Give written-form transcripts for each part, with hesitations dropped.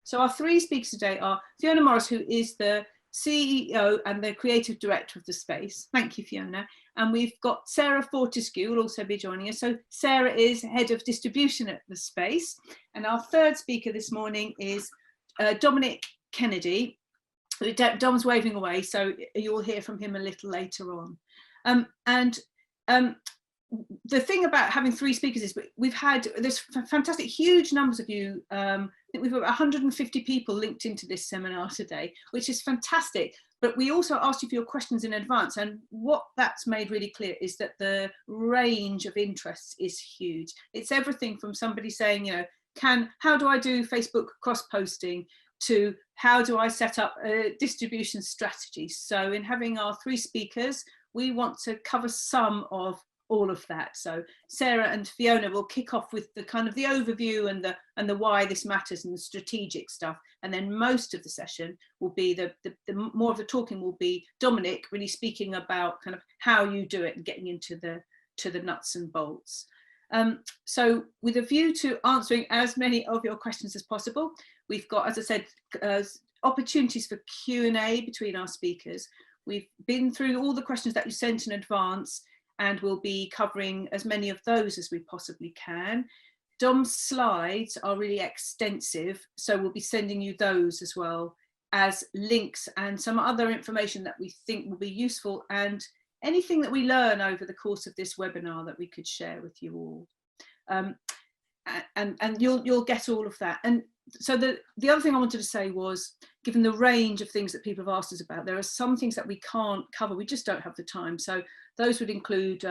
So our three speakers today are Fiona Morris, who is the CEO and the creative director of the space. Thank you, Fiona. And we've got Sarah Fortescue will also be joining us. So Sarah is head of distribution at the space. And our third speaker this morning is Dominic Kennedy. Dom's waving away, so you'll hear from him a little later on. The thing about having three speakers is we've had this fantastic huge numbers of you. I think we've got 150 people linked into this seminar today, which is fantastic. But we also asked you for your questions in advance, and what that's made really clear is that the range of interests is huge. It's everything from somebody saying, you know, how do I do Facebook cross-posting, to how do I set up a distribution strategy. So in having our three speakers, we want to cover some of all of that. So Sarah and Fiona will kick off with the kind of the overview and the why this matters and the strategic stuff, and then most of the session will be the more of the talking will be Dominic really speaking about kind of how you do it and getting into the nuts and bolts. So with a view to answering as many of your questions as possible, we've got, as I said, opportunities for Q&A between our speakers. We've been through all the questions that you sent in advance, and we'll be covering as many of those as we possibly can. Dom's slides are really extensive, so we'll be sending you those as well as links and some other information that we think will be useful, and anything that we learn over the course of this webinar that we could share with you all. And you'll get all of that. And so the other thing I wanted to say was, given the range of things that people have asked us about, there are some things that we can't cover, we just don't have the time. So those would include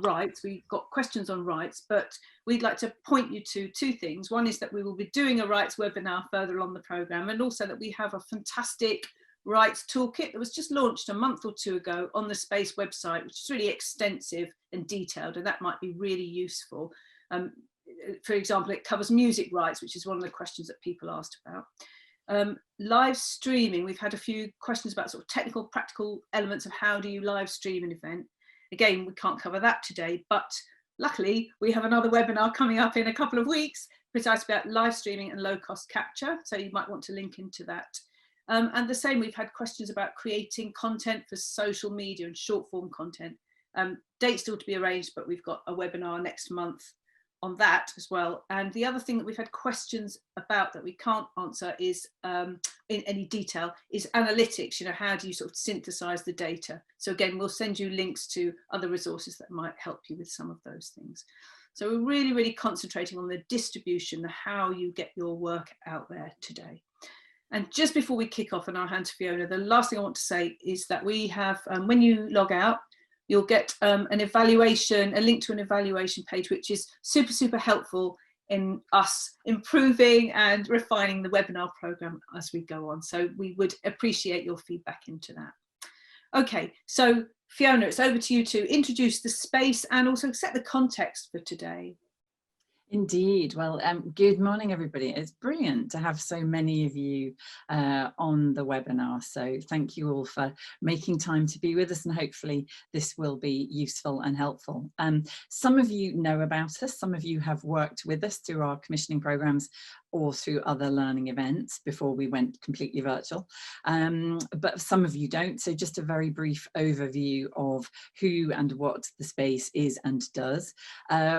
rights. We've got questions on rights, but we'd like to point you to two things. One is that we will be doing a rights webinar further along the programme, and also that we have a fantastic rights toolkit that was just launched a month or two ago on the Space website, which is really extensive and detailed, and that might be really useful. For example, it covers music rights, which is one of the questions that people asked about. Live streaming, we've had a few questions about sort of technical, practical elements of how do you live stream an event. Again, we can't cover that today, but luckily we have another webinar coming up in a couple of weeks, precisely about live streaming and low cost capture. So you might want to link into that. And the same, we've had questions about creating content for social media and short form content. Dates still to be arranged, but we've got a webinar next month on that as well. And the other thing that we've had questions about that we can't answer is in any detail is analytics. You know, how do you sort of synthesize the data? So again, we'll send you links to other resources that might help you with some of those things. So we're really, really concentrating on the distribution, how you get your work out there today. And just before we kick off, and I'll hand to Fiona, the last thing I want to say is that we have, when you log out, you'll get an evaluation, a link to an evaluation page, which is super, super helpful in us improving and refining the webinar programme as we go on. So we would appreciate your feedback into that. Okay, so Fiona, it's over to you to introduce the space and also set the context for today. Indeed. Well, good morning, everybody. It's brilliant to have so many of you on the webinar. So thank you all for making time to be with us, and hopefully this will be useful and helpful. Some of you know about us, some of you have worked with us through our commissioning programs or through other learning events before we went completely virtual, but some of you don't. So just a very brief overview of who and what the space is and does.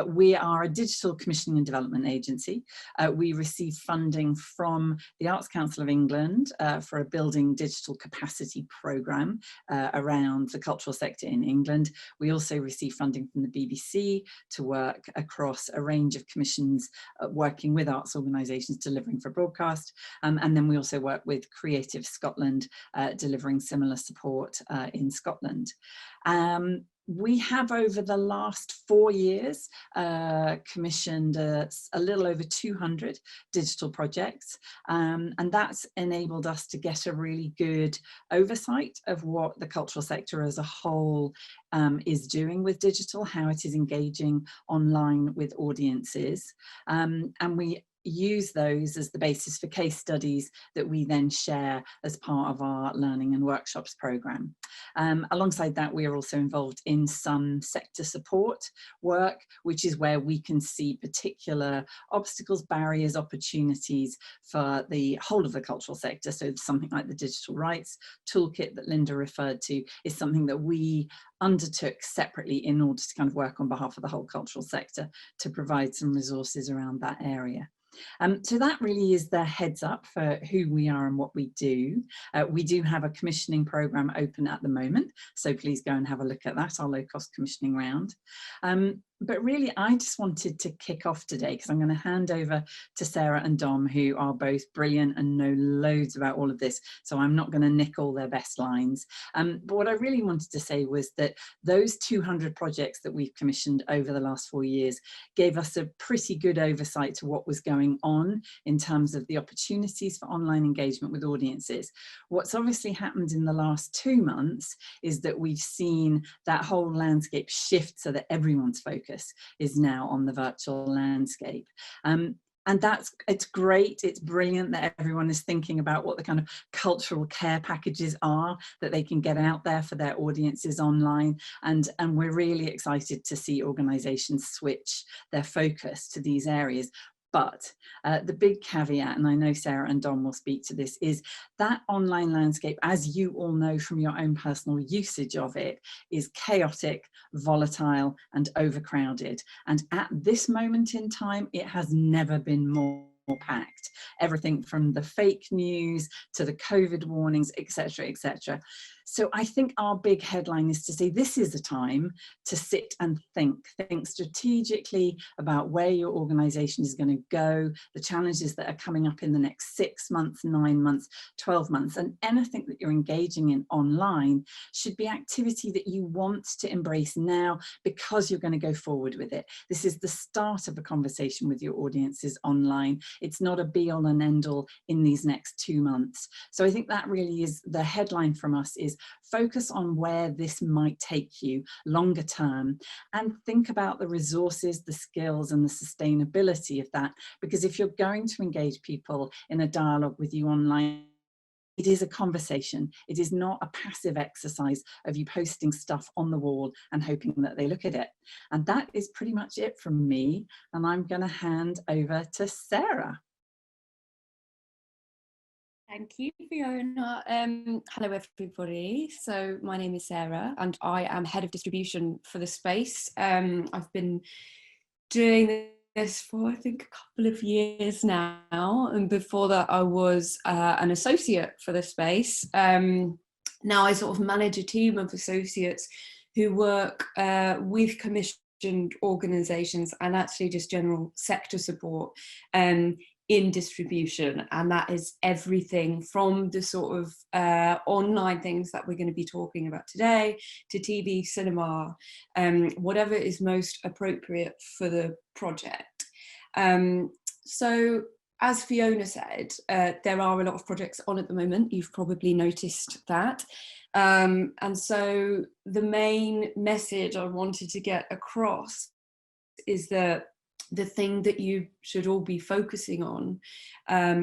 We are a digital commissioning and development agency. We receive funding from the Arts Council of England for a building digital capacity programme around the cultural sector in England. We also receive funding from the BBC to work across a range of commissions working with arts organisations delivering for broadcast, and then we also work with Creative Scotland delivering similar support in Scotland. We have over the last 4 years commissioned a little over 200 digital projects, and that's enabled us to get a really good oversight of what the cultural sector as a whole is doing with digital, how it is engaging online with audiences, and we use those as the basis for case studies that we then share as part of our learning and workshops programme. Alongside that, we are also involved in some sector support work, which is where we can see particular obstacles, barriers, opportunities for the whole of the cultural sector. So something like the digital rights toolkit that Linda referred to is something that we undertook separately in order to kind of work on behalf of the whole cultural sector to provide some resources around that area. So that really is the heads up for who we are and what we do. We do have a commissioning programme open at the moment, so please go and have a look at that, our low cost commissioning round. But really, I just wanted to kick off today because I'm going to hand over to Sarah and Dom, who are both brilliant and know loads about all of this. So I'm not going to nick all their best lines. But what I really wanted to say was that those 200 projects that we've commissioned over the last 4 years gave us a pretty good oversight to what was going on in terms of the opportunities for online engagement with audiences. What's obviously happened in the last 2 months is that we've seen that whole landscape shift so that everyone's focus is now on the virtual landscape. And it's great, it's brilliant that everyone is thinking about what the kind of cultural care packages are that they can get out there for their audiences online. And we're really excited to see organisations switch their focus to these areas. But the big caveat, and I know Sarah and Dom will speak to this, is that online landscape, as you all know from your own personal usage of it, is chaotic, volatile, and overcrowded. And at this moment in time, it has never been more packed. Everything from the fake news to the COVID warnings, etc., etc. So I think our big headline is to say this is a time to sit and think strategically about where your organisation is going to go, the challenges that are coming up in the next 6 months, 9 months, 12 months, and anything that you're engaging in online should be activity that you want to embrace now because you're going to go forward with it. This is the start of a conversation with your audiences online. It's not a be all and end all in these next 2 months. So I think that really is the headline from us, is focus on where this might take you longer term and think about the resources, the skills and the sustainability of that. Because if you're going to engage people in a dialogue with you online, it is a conversation. It is not a passive exercise of you posting stuff on the wall and hoping that they look at it. And that is pretty much it from me. And I'm going to hand over to Sarah. Thank you, Fiona. Hello, everybody. So my name is Sarah and I am head of distribution for the space. I've been doing this for, I think, a couple of years now. And before that, I was an associate for the space. Now I sort of manage a team of associates who work with commissioned organisations and actually just general sector support in distribution, and that is everything from the sort of online things that we're going to be talking about today to TV, cinema, whatever is most appropriate for the project. So as Fiona said, there are a lot of projects on at the moment. You've probably noticed that. And so the main message I wanted to get across is that the thing that you should all be focusing on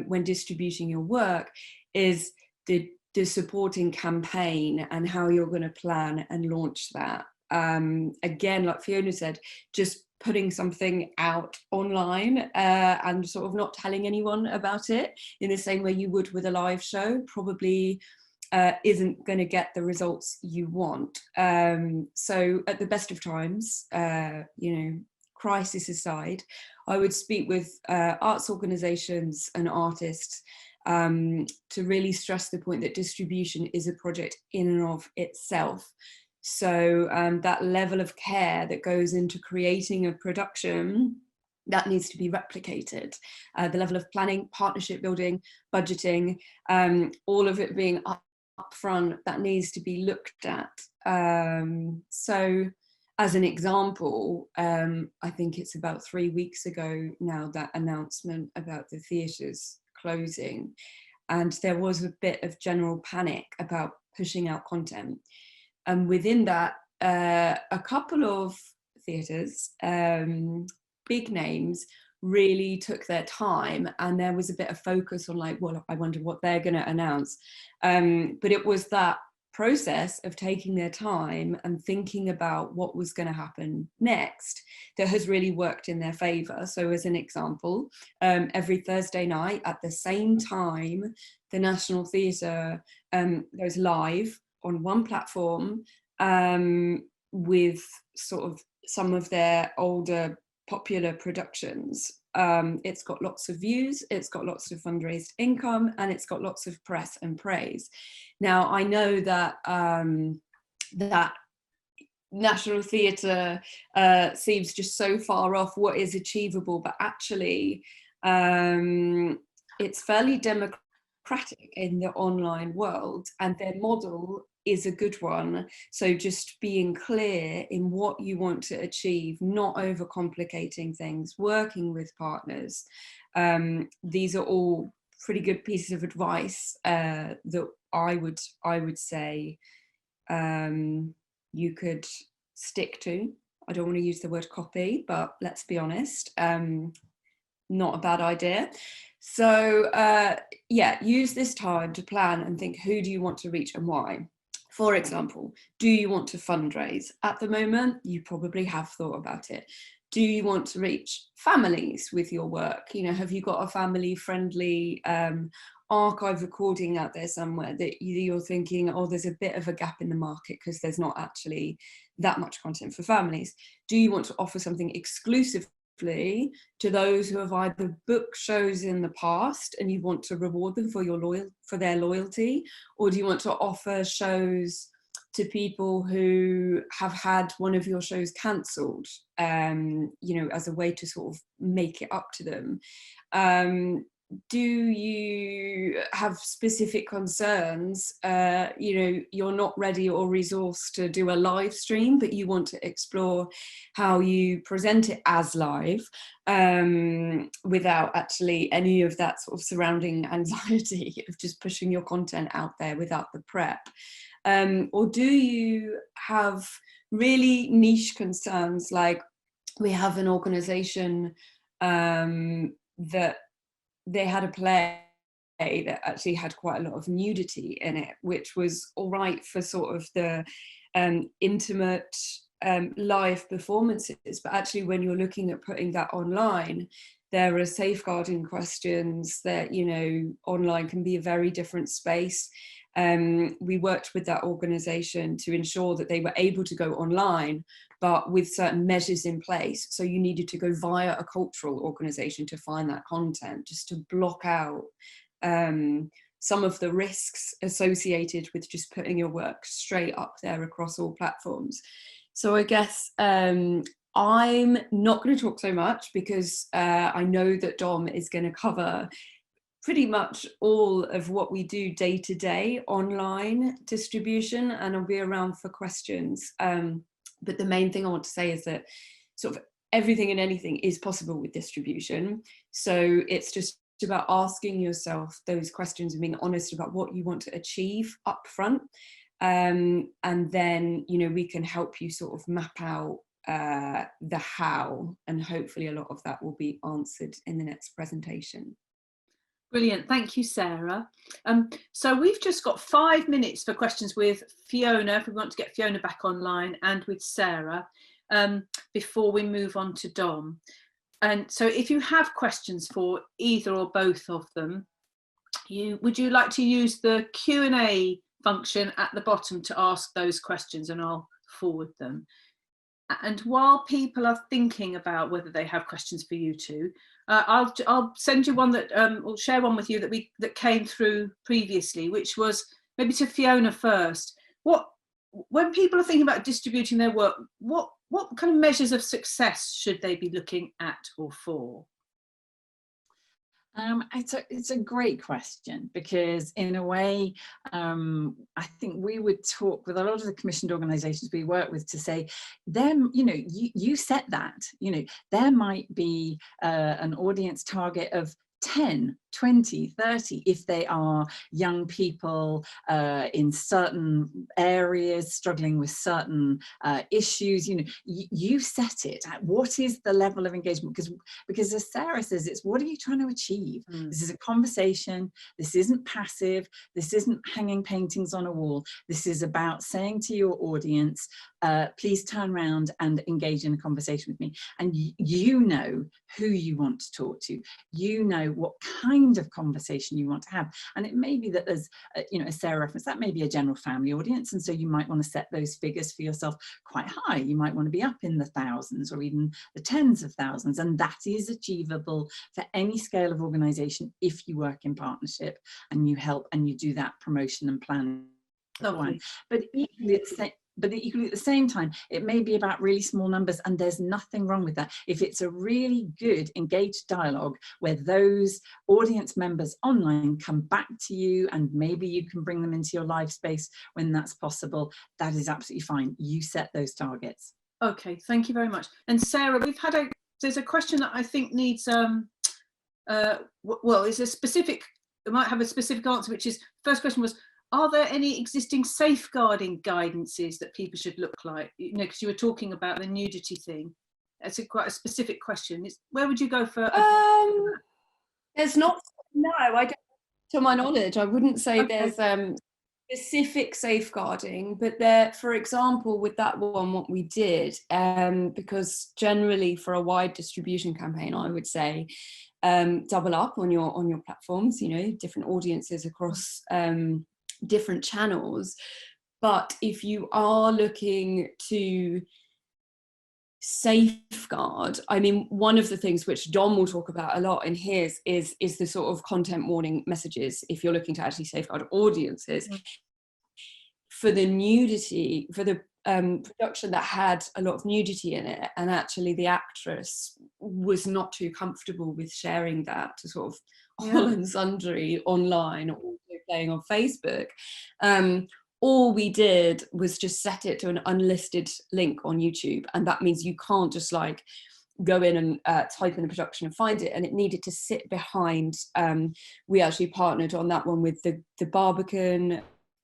when distributing your work is the supporting campaign and how you're going to plan and launch that. Again, like Fiona said, just putting something out online and sort of not telling anyone about it in the same way you would with a live show probably isn't going to get the results you want. So at the best of times, you know, crisis aside, I would speak with arts organisations and artists to really stress the point that distribution is a project in and of itself. So that level of care that goes into creating a production, that needs to be replicated. The level of planning, partnership building, budgeting, all of it being upfront, that needs to be looked at. So as an example, I think it's about 3 weeks ago now, that announcement about the theatres closing, and there was a bit of general panic about pushing out content. And within that, a couple of theatres, big names, really took their time, and there was a bit of focus on like, well, I wonder what they're going to announce. But it was that process of taking their time and thinking about what was going to happen next that has really worked in their favor. So as an example, every Thursday night at the same time, the National Theatre goes live on one platform with sort of some of their older popular productions. It's got lots of views, it's got lots of fundraised income, and it's got lots of press and praise. Now, I know that that National Theatre seems just so far off what is achievable, but actually it's fairly democratic in the online world, and their model is a good one. So just being clear in what you want to achieve, not overcomplicating things, working with partners. These are all pretty good pieces of advice that I would say you could stick to. I don't want to use the word copy, but let's be honest, not a bad idea. So yeah, use this time to plan and think, who do you want to reach and why? For example, do you want to fundraise? At the moment, you probably have thought about it. Do you want to reach families with your work? You know, have you got a family-friendly archive recording out there somewhere that you're thinking, oh, there's a bit of a gap in the market because there's not actually that much content for families? Do you want to offer something exclusively to those who have either booked shows in the past and you want to reward them for their loyalty, or do you want to offer shows to people who have had one of your shows cancelled, you know, as a way to sort of make it up to them? Do you have specific concerns? You know, you're not ready or resourced to do a live stream, but you want to explore how you present it as live without actually any of that sort of surrounding anxiety of just pushing your content out there without the prep. Or do you have really niche concerns, like we have an organisation that they had a play that actually had quite a lot of nudity in it, which was all right for sort of the intimate live performances. But actually, when you're looking at putting that online, there are safeguarding questions that, you know, online can be a very different space. We worked with that organisation to ensure that they were able to go online, but with certain measures in place. So you needed to go via a cultural organisation to find that content, just to block out some of the risks associated with just putting your work straight up there across all platforms. So I guess I'm not going to talk so much because I know that Dom is going to cover pretty much all of what we do day to day online distribution, and I'll be around for questions. But the main thing I want to say is that sort of everything and anything is possible with distribution. So it's just about asking yourself those questions and being honest about what you want to achieve up front. And then, you know, we can help you sort of map out the how, and hopefully a lot of that will be answered in the next presentation. Brilliant, thank you, Sarah. So we've just got 5 minutes for questions with Fiona, if we want to get Fiona back online, and with Sarah, before we move on to Dom. And so if you have questions for either or both of them, would you like to use the Q&A function at the bottom to ask those questions, and I'll forward them. And while people are thinking about whether they have questions for you two, I'll send you one that, or share one with you that came through previously, which was maybe to Fiona first. When people are thinking about distributing their work, what kind of measures of success should they be looking at or for? It's a great question, because in a way, I think we would talk with a lot of the commissioned organisations we work with to say, them, you know, you set that, you know, there might be an audience target of 10 20, 30, if they are young people in certain areas struggling with certain issues. You set it at what is the level of engagement, because as Sarah says, it's what are you trying to achieve? This is a conversation. This isn't passive. This isn't hanging paintings on a wall. This is about saying to your audience, please turn around and engage in a conversation with me. And you know who you want to talk to. You know what kind of conversation you want to have. And it may be that there's, as Sarah referenced, that may be a general family audience. And so you might want to set those figures for yourself quite high. You might want to be up in the thousands or even the tens of thousands. And that is achievable for any scale of organization if you work in partnership and you help and you do that promotion and planning. But equally at the same time, it may be about really small numbers, and there's nothing wrong with that. If it's a really good engaged dialogue where those audience members online come back to you and maybe you can bring them into your live space when that's possible, that is absolutely fine. You set those targets. Okay, thank you very much. And Sarah, there's a question that I think needs, it's a specific, it might have a specific answer, which is, first question was, are there any existing safeguarding guidances that people should look like? Because you were talking about the nudity thing. That's quite a specific question. Where would you go for? There's not, no, I don't, to my knowledge, I wouldn't say there's specific safeguarding, but there, for example, with that one, what we did, because generally for a wide distribution campaign, I would say, double up on your platforms, different audiences across different channels. But if you are looking to safeguard, I mean, one of the things which Dom will talk about a lot in his is the sort of content warning messages, if you're looking to actually safeguard audiences. For the nudity, for the production that had a lot of nudity in it, and actually the actress was not too comfortable with sharing that to sort of all and sundry online, or also playing on Facebook. All we did was just set it to an unlisted link on YouTube, and that means you can't just like go in and type in the production and find it, and it needed to sit behind. We actually partnered on that one with the Barbican,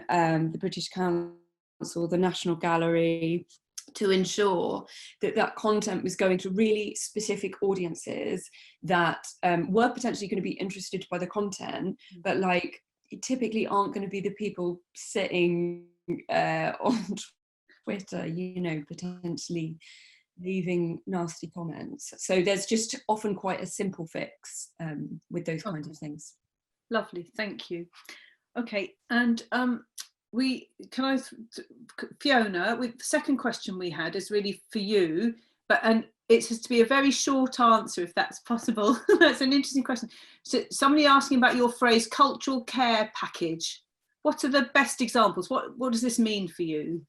the British Council, the National Gallery, to ensure that that content was going to really specific audiences that were potentially going to be interested by the content, but like typically aren't going to be the people sitting on Twitter, potentially leaving nasty comments. So there's just often quite a simple fix with those kinds of things. Lovely, thank you. Okay, and Fiona, the second question we had is really for you, and it has to be a very short answer if that's possible. That's an interesting question. So somebody asking about your phrase cultural care package. What are the best examples? What does this mean for you?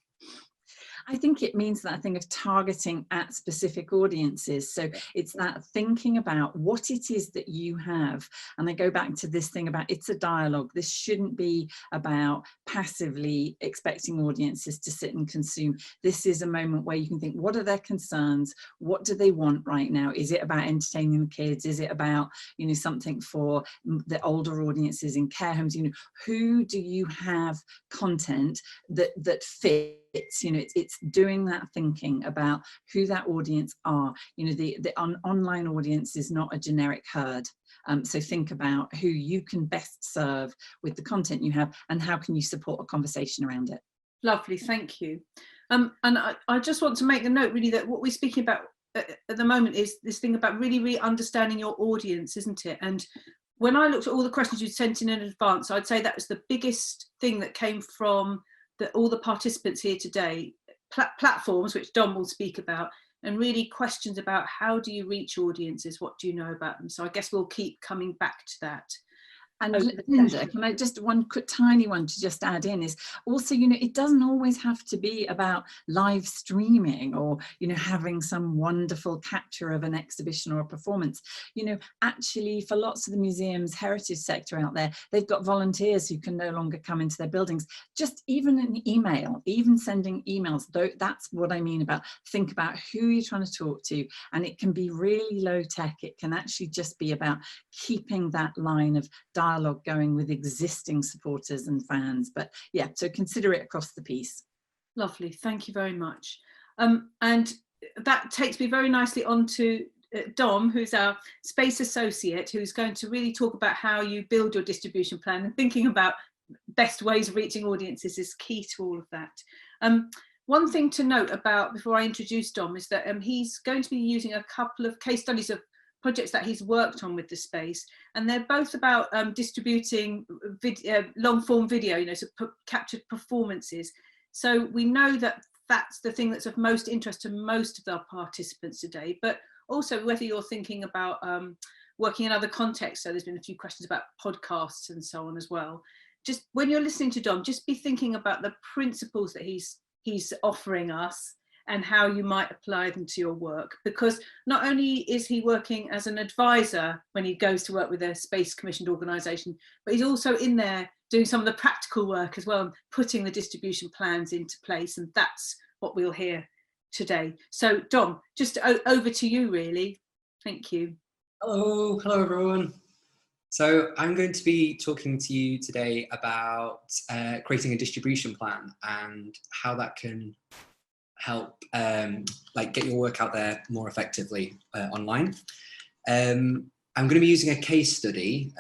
I think it means that thing of targeting at specific audiences. So it's that thinking about what it is that you have. And I go back to this thing about it's a dialogue. This shouldn't be about passively expecting audiences to sit and consume. This is a moment where you can think, what are their concerns? What do they want right now? Is it about entertaining the kids? Is it about, something for the older audiences in care homes? Who do you have content that fits? It's doing that thinking about who that audience are. The online audience is not a generic herd. So think about who you can best serve with the content you have, and how can you support a conversation around it. Lovely, thank you. And I just want to make a note really that what we're speaking about at the moment is this thing about really understanding your audience, isn't it? And when I looked at all the questions you'd sent in advance, I'd say that was the biggest thing that came from all the participants here today. Platforms, which Dom will speak about, and really questions about how do you reach audiences, what do you know about them? So I guess we'll keep coming back to that. And over the Linda, session. can I just one quick tiny one to just add in is also, you know, it doesn't always have to be about live streaming or, you know, having some wonderful capture of an exhibition or a performance. You know, actually for lots of the museums, heritage sector out there, they've got volunteers who can no longer come into their buildings. Just even an email, even sending emails, though, that's what I mean about think about who you're trying to talk to. And it can be really low tech. It can actually just be about keeping that line of dialogue going with existing supporters and fans. But yeah, so consider it across the piece. Lovely, thank you very much. And that takes me very nicely on to Dom, who's our space associate, who's going to really talk about how you build your distribution plan, and thinking about best ways of reaching audiences is key to all of that. One thing to note about, before I introduce Dom, is that he's going to be using a couple of case studies of projects that he's worked on with the space, and they're both about distributing long form video, you know, so captured performances. So we know that that's the thing that's of most interest to most of our participants today, but also whether you're thinking about working in other contexts. So there's been a few questions about podcasts and so on as well. Just when you're listening to Dom, just be thinking about the principles that he's offering us and how you might apply them to your work, because not only is he working as an advisor when he goes to work with a space commissioned organisation, but he's also in there doing some of the practical work as well, putting the distribution plans into place, and that's what we'll hear today. So Dom, just over to you really. Thank you. Hello everyone. So I'm going to be talking to you today about creating a distribution plan and how that can help like get your work out there more effectively online. I'm going to be using a case study.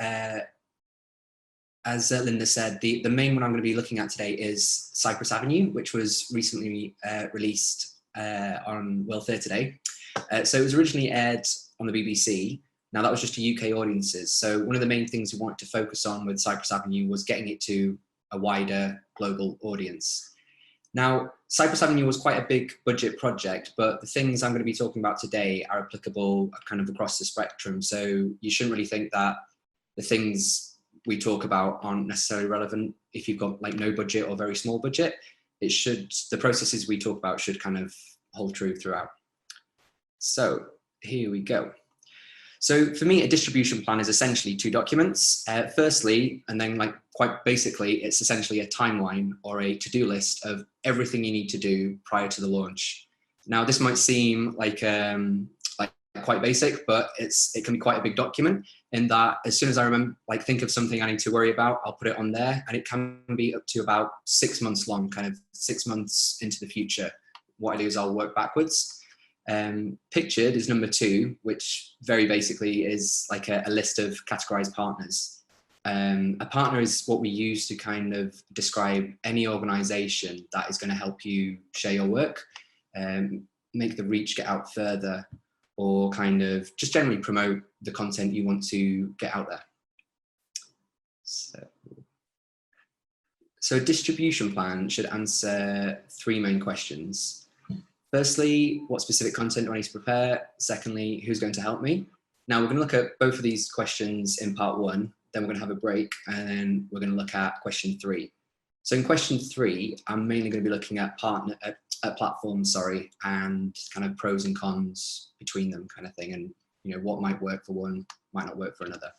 As Linda said, the main one I'm going to be looking at today is Cypress Avenue, which was recently released on World Theatre Day. So it was originally aired on the BBC. Now that was just to UK audiences. So one of the main things we wanted to focus on with Cypress Avenue was getting it to a wider global audience. Now, Cypress Avenue was quite a big budget project, but the things I'm going to be talking about today are applicable kind of across the spectrum. So you shouldn't really think that the things we talk about aren't necessarily relevant if you've got like no budget or very small budget. It should, the processes we talk about should kind of hold true throughout. So here we go. So for me, a distribution plan is essentially two documents. Firstly, and then like quite basically, it's essentially a timeline or a to-do list of everything you need to do prior to the launch. Now, this might seem like quite basic, but it can be quite a big document in that as soon as I remember, like think of something I need to worry about, I'll put it on there, and it can be up to about 6 months long, kind of 6 months into the future. What I do is I'll work backwards. Pictured is number 2, which very basically is like a list of categorized partners. A partner is what we use to kind of describe any organization that is going to help you share your work, make the reach get out further, or kind of just generally promote the content you want to get out there. So a distribution plan should answer 3 main questions. Firstly, what specific content do I need to prepare? Secondly, who's going to help me? Now we're going to look at both of these questions in part 1, then we're going to have a break, and then we're going to look at question 3. So in question 3, I'm mainly going to be looking at platforms, sorry, and kind of pros and cons between them kind of thing, and you know what might work for one, might not work for another.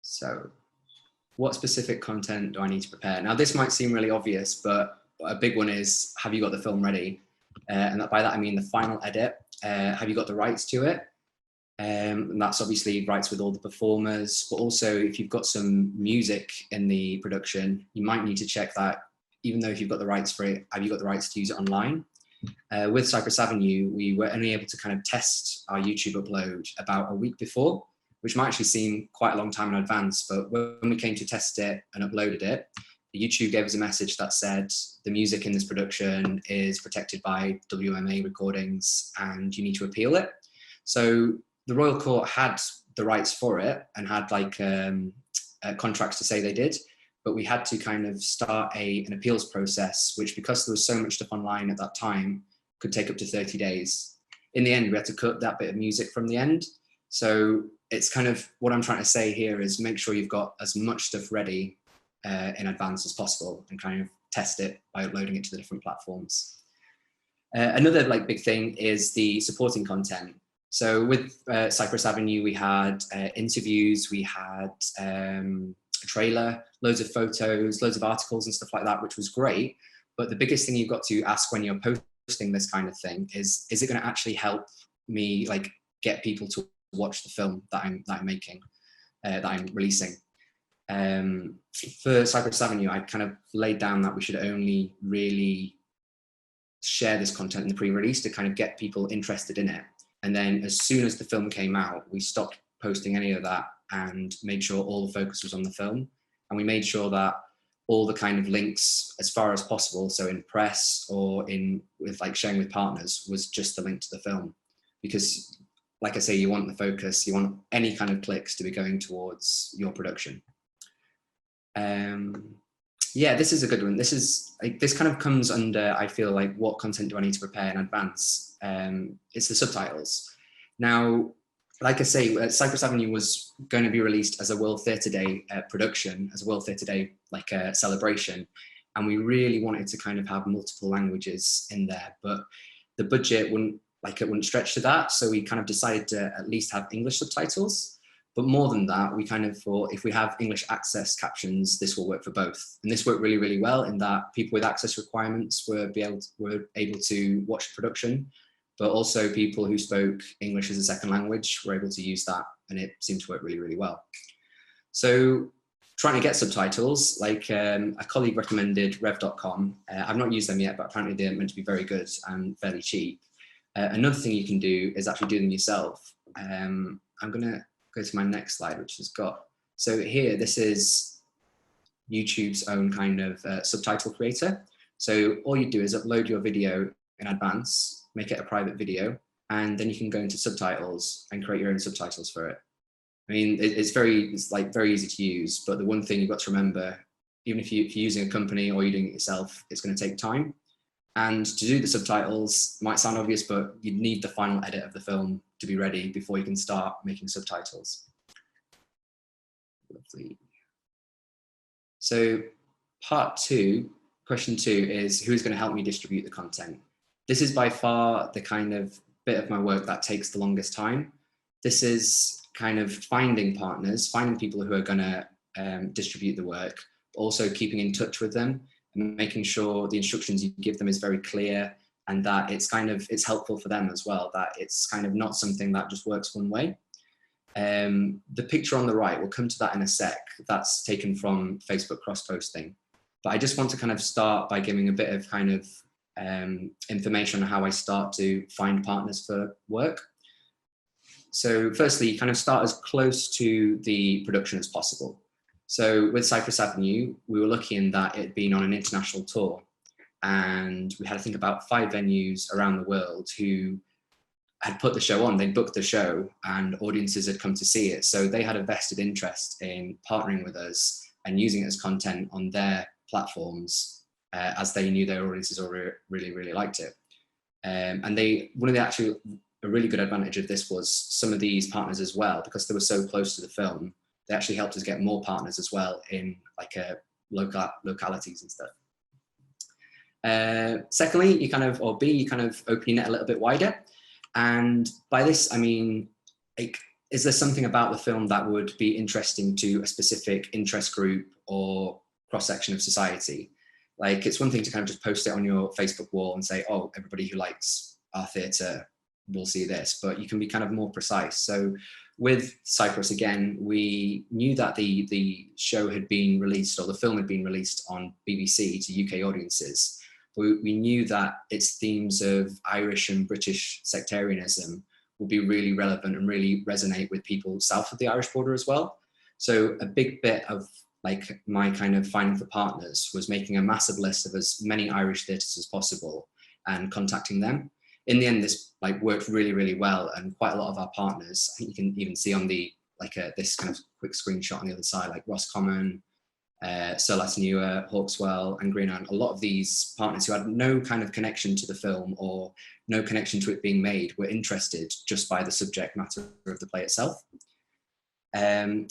So what specific content do I need to prepare? Now this might seem really obvious, but a big one is, have you got the film ready? And by that I mean the final edit. Have you got the rights to it? And that's obviously rights with all the performers, but also if you've got some music in the production, you might need to check that, even though if you've got the rights for it, have you got the rights to use it online? With Cypress Avenue, we were only able to kind of test our YouTube upload about a week before, which might actually seem quite a long time in advance, but when we came to test it and uploaded it, YouTube gave us a message that said the music in this production is protected by WMA recordings and you need to appeal it. So the Royal Court had the rights for it and had like contracts to say they did, but we had to kind of start an appeals process, which because there was so much stuff online at that time, could take up to 30 days. In the end, we had to cut that bit of music from the end. So it's kind of what I'm trying to say here is make sure you've got as much stuff ready in advance as possible and kind of test it by uploading it to the different platforms. Another like big thing is the supporting content. So with Cypress Avenue, we had interviews, we had a trailer, loads of photos, loads of articles and stuff like that, which was great. But the biggest thing you've got to ask when you're posting this kind of thing is it going to actually help me like get people to watch the film that I'm making, that I'm releasing? For Cypress Avenue, I kind of laid down that we should only really share this content in the pre-release to kind of get people interested in it. And then as soon as the film came out, we stopped posting any of that and made sure all the focus was on the film. And we made sure that all the kind of links as far as possible, so in press or with like sharing with partners, was just the link to the film. Because like I say, you want the focus, you want any kind of clicks to be going towards your production. Yeah, this is a good one. This is like, this kind of comes under, I feel like, what content do I need to prepare in advance? It's the subtitles. Now, like I say, Cypress Avenue was going to be released as a World Theatre Day production, as a World Theatre Day like a celebration, and we really wanted to kind of have multiple languages in there, but the budget wouldn't stretch to that, so we kind of decided to at least have English subtitles. But more than that, we kind of thought if we have English access captions, this will work for both. And this worked really, really well in that people with access requirements were able to watch the production, but also people who spoke English as a second language were able to use that, and it seemed to work really, really well. So trying to get subtitles, like a colleague recommended rev.com. I've not used them yet, but apparently they're meant to be very good and fairly cheap. Another thing you can do is actually do them yourself. I'm gonna go to my next slide, which has got, so here, this is YouTube's own kind of subtitle creator. So all you do is upload your video in advance, make it a private video, and then you can go into subtitles and create your own subtitles for it. I mean, it's very easy to use, but the one thing you've got to remember, even if you're using a company or you're doing it yourself, it's going to take time. And to do the subtitles, might sound obvious, but you need the final edit of the film to be ready before you can start making subtitles. Lovely. So part two, question two is, who's going to help me distribute the content? This is by far the kind of bit of my work that takes the longest time. This is kind of finding partners, finding people who are going to distribute the work, but also keeping in touch with them and making sure the instructions you give them is very clear, and that it's helpful for them as well, that it's kind of not something that just works one way. The picture on the right, we'll come to that in a sec, that's taken from Facebook cross-posting. But I just want to kind of start by giving a bit of kind of information on how I start to find partners for work. So firstly, kind of start as close to the production as possible. So with Cypress Avenue, we were lucky in that it had been on an international tour, and we had to think about 5 venues around the world who had put the show on. They'd booked the show and audiences had come to see it. So they had a vested interest in partnering with us and using it as content on their platforms, as they knew their audiences really, really liked it. And a really good advantage of this was some of these partners as well, because they were so close to the film, they actually helped us get more partners as well in like localities and stuff. Secondly, you kind of open your net a little bit wider. And by this, I mean, like, is there something about the film that would be interesting to a specific interest group or cross-section of society? Like, it's one thing to kind of just post it on your Facebook wall and say, oh, everybody who likes our theatre will see this, but you can be kind of more precise. So with Cypress, again, we knew that the show had been released, or the film had been released on BBC to UK audiences. We knew that its themes of Irish and British sectarianism would be really relevant and really resonate with people south of the Irish border as well. So a big bit of like my kind of finding for partners was making a massive list of as many Irish theatres as possible and contacting them. In the end, this like worked really, really well, and quite a lot of our partners, I think you can even see on the this kind of quick screenshot on the other side, like Roscommon, Solas Newer, Hawkswell and Green Iron, a lot of these partners who had no kind of connection to the film or no connection to it being made were interested just by the subject matter of the play itself.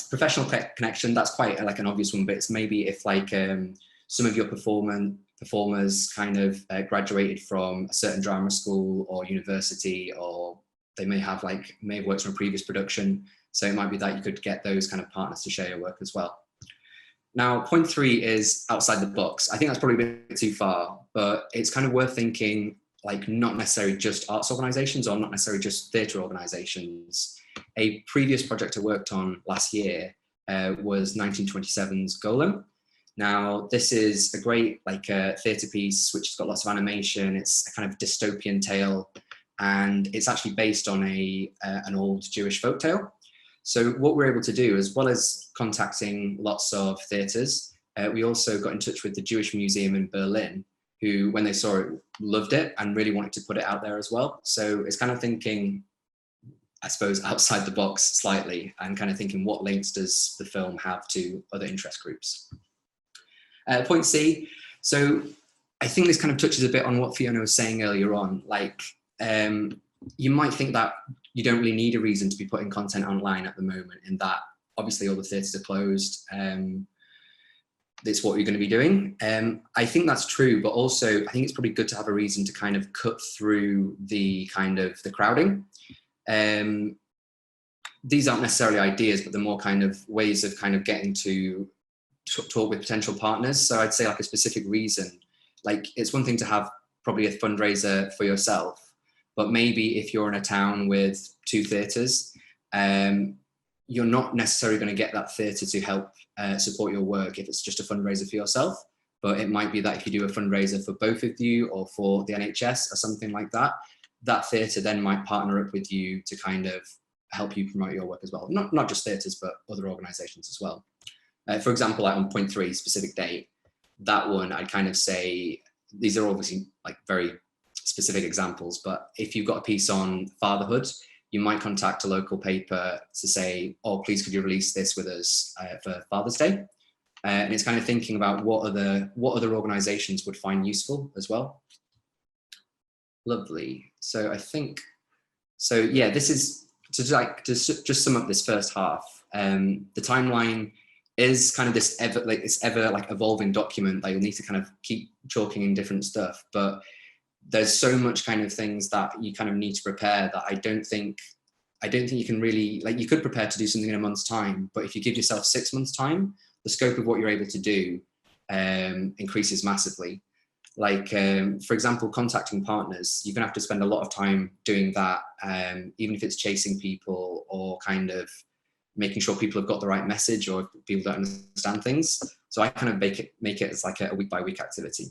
Professional connection, that's quite like an obvious one, but it's maybe if like some of your performers kind of graduated from a certain drama school or university, or they may have worked on a previous production. So it might be that you could get those kind of partners to share your work as well. Now, point 3 is outside the box. I think that's probably a bit too far, but it's kind of worth thinking, like, not necessarily just arts organisations or not necessarily just theatre organisations. A previous project I worked on last year was 1927's Golem. Now, this is a great theatre piece which has got lots of animation. It's a kind of dystopian tale, and it's actually based on an old Jewish folktale. So what we're able to do, as well as contacting lots of theatres, we also got in touch with the Jewish Museum in Berlin, who, when they saw it, loved it and really wanted to put it out there as well. So it's kind of thinking, I suppose, outside the box slightly, and kind of thinking, what links does the film have to other interest groups? Point C, so I think this kind of touches a bit on what Fiona was saying earlier on. You might think that you don't really need a reason to be putting content online at the moment, in that obviously all the theatres are closed. It's what you're going to be doing. I think that's true, but also I think it's probably good to have a reason to kind of cut through the crowding. These aren't necessarily ideas, but they're more kind of ways of kind of getting to talk with potential partners. So I'd say like a specific reason, like it's one thing to have probably a fundraiser for yourself, but maybe if you're in a town with 2 theatres, you're not necessarily going to get that theatre to help support your work if it's just a fundraiser for yourself. But it might be that if you do a fundraiser for both of you or for the NHS or something like that, that theatre then might partner up with you to kind of help you promote your work as well. Not just theatres, but other organisations as well. For example, like on point 3, specific date, that one I'd kind of say, these are obviously like very specific examples, but if you've got a piece on fatherhood, you might contact a local paper to say, oh, please could you release this with us for Father's Day? And it's kind of thinking about what other organisations would find useful as well. Lovely. So I think, so yeah, this is to just sum up this first half. The timeline is kind of this ever evolving document that you'll need to kind of keep chalking in different stuff, but there's so much kind of things that you kind of need to prepare that I don't think you can really, like, you could prepare to do something in a month's time, but if you give yourself 6 months time, the scope of what you're able to do increases massively. Like, for example, contacting partners, you're gonna have to spend a lot of time doing that, even if it's chasing people or kind of making sure people have got the right message or people don't understand things. So I kind of make it as like a week by week activity.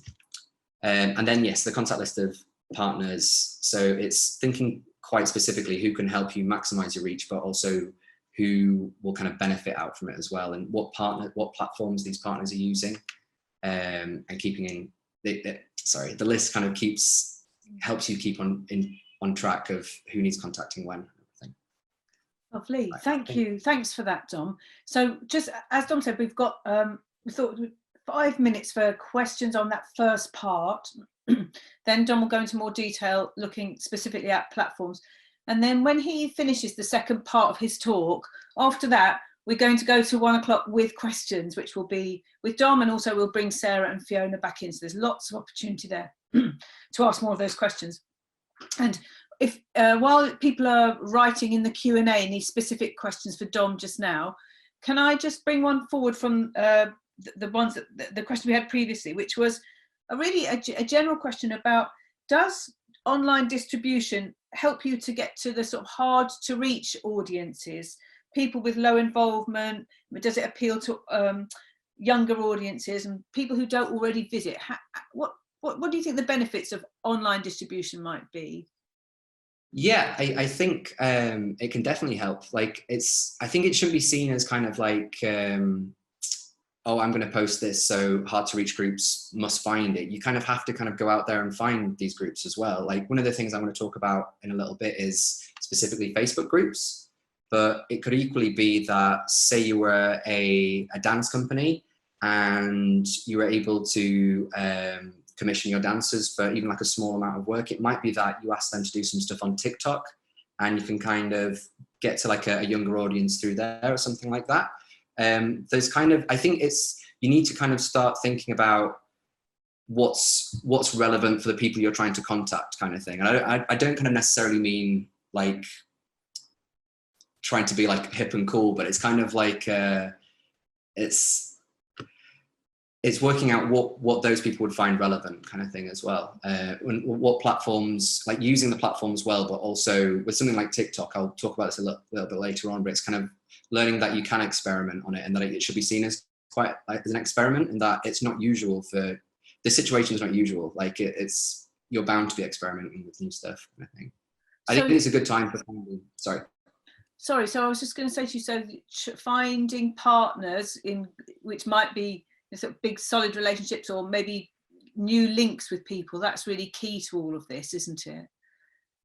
And then, yes, the contact list of partners. So it's thinking quite specifically who can help you maximize your reach, but also who will kind of benefit out from it as well, and what platforms these partners are using, and keeping in the list kind of helps you keep on track of who needs contacting when. Lovely, thank you. Thanks for that, Dom. So just as Dom said, we've got we thought 5 minutes for questions on that first part. Then Dom will go into more detail looking specifically at platforms. And then when he finishes the second part of his talk, after that, we're going to go to 1 o'clock with questions, which will be with Dom, and also we'll bring Sarah and Fiona back in. So there's lots of opportunity there to ask more of those questions. And if while people are writing in the Q&A any specific questions for Dom just now, can I just bring one forward from the question we had previously, which was a general question about, does online distribution help you to get to the sort of hard to reach audiences, people with low involvement? Does it appeal to younger audiences and people who don't already visit? What do you think the benefits of online distribution might be? Yeah, I think it can definitely help. Like, I think it shouldn't be seen as kind of like, oh, I'm going to post this, so hard to reach groups must find it. You kind of have to kind of go out there and find these groups as well. Like, one of the things I'm going to talk about in a little bit is specifically Facebook groups, but it could equally be that, say you were a dance company and you were able to commission your dancers for even like a small amount of work. It might be that you ask them to do some stuff on TikTok, and you can kind of get to like a younger audience through there or something like that. There's kind of, I think you need to kind of start thinking about what's relevant for the people you're trying to contact, kind of thing. And I don't kind of necessarily mean like trying to be like hip and cool, but it's kind of like it's working out what those people would find relevant, kind of thing as well. What platforms, like using the platforms well, but also with something like TikTok, I'll talk about this a little bit later on, but it's kind of learning that you can experiment on it, and that it should be seen as quite like as an experiment, and that it's not usual for this situation is not usual. Like you're bound to be experimenting with new stuff, kind of thing. I think it's a good time for finding, sorry, so I was just going to say to you, so finding partners which might be sort of big solid relationships, or maybe new links with people, that's really key to all of this, isn't it?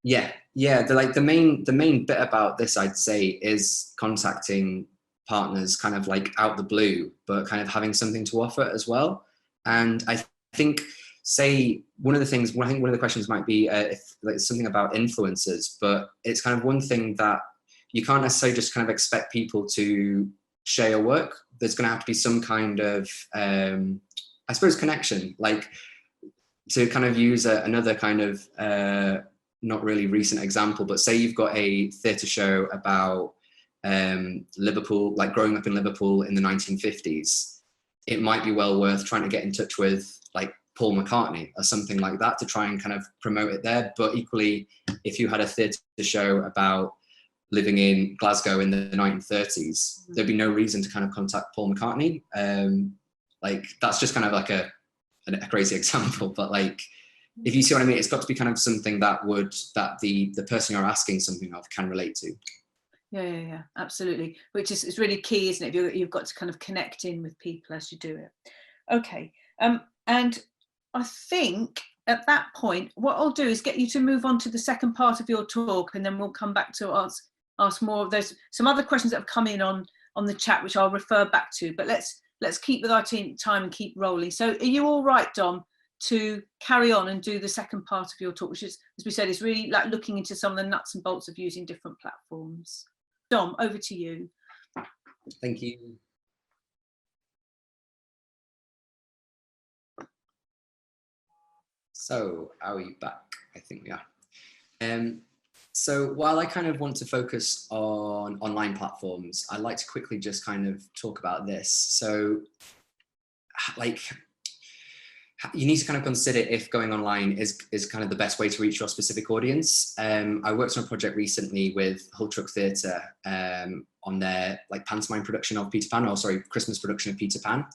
Yeah. The main bit about this, I'd say, is contacting partners kind of like out the blue, but kind of having something to offer as well. And I think, say, one of the questions might be if like something about influencers, but it's kind of one thing that you can't necessarily just kind of expect people to share your work. There's going to have to be some kind of, I suppose, connection. Like, to kind of use another kind of not really recent example, but say you've got a theatre show about Liverpool, like growing up in Liverpool in the 1950s. It might be well worth trying to get in touch with like Paul McCartney or something like that to try and kind of promote it there. But equally, if you had a theatre show about living in Glasgow in the 1930s, there'd be no reason to kind of contact Paul McCartney. Like, that's just kind of like a crazy example, but like, if you see what I mean, it's got to be kind of something that the person you're asking something of can relate to. Yeah, absolutely. Which is really key, isn't it? You've got to kind of connect in with people as you do it. Okay, and I think at that point, what I'll do is get you to move on to the second part of your talk, and then we'll come back to ask more. There's some other questions that have come in on the chat, which I'll refer back to, but let's keep with our time and keep rolling. So are you all right, Dom, to carry on and do the second part of your talk, which is, as we said, is really like looking into some of the nuts and bolts of using different platforms. Dom, over to you. Thank you. So, are we back? I think we are. So while I kind of want to focus on online platforms, I'd like to quickly just kind of talk about this. So, like, you need to kind of consider if going online is kind of the best way to reach your specific audience. I worked on a project recently with Hull Truck Theatre on their like pantomime production of Peter Pan, or sorry, Christmas production of Peter Pan.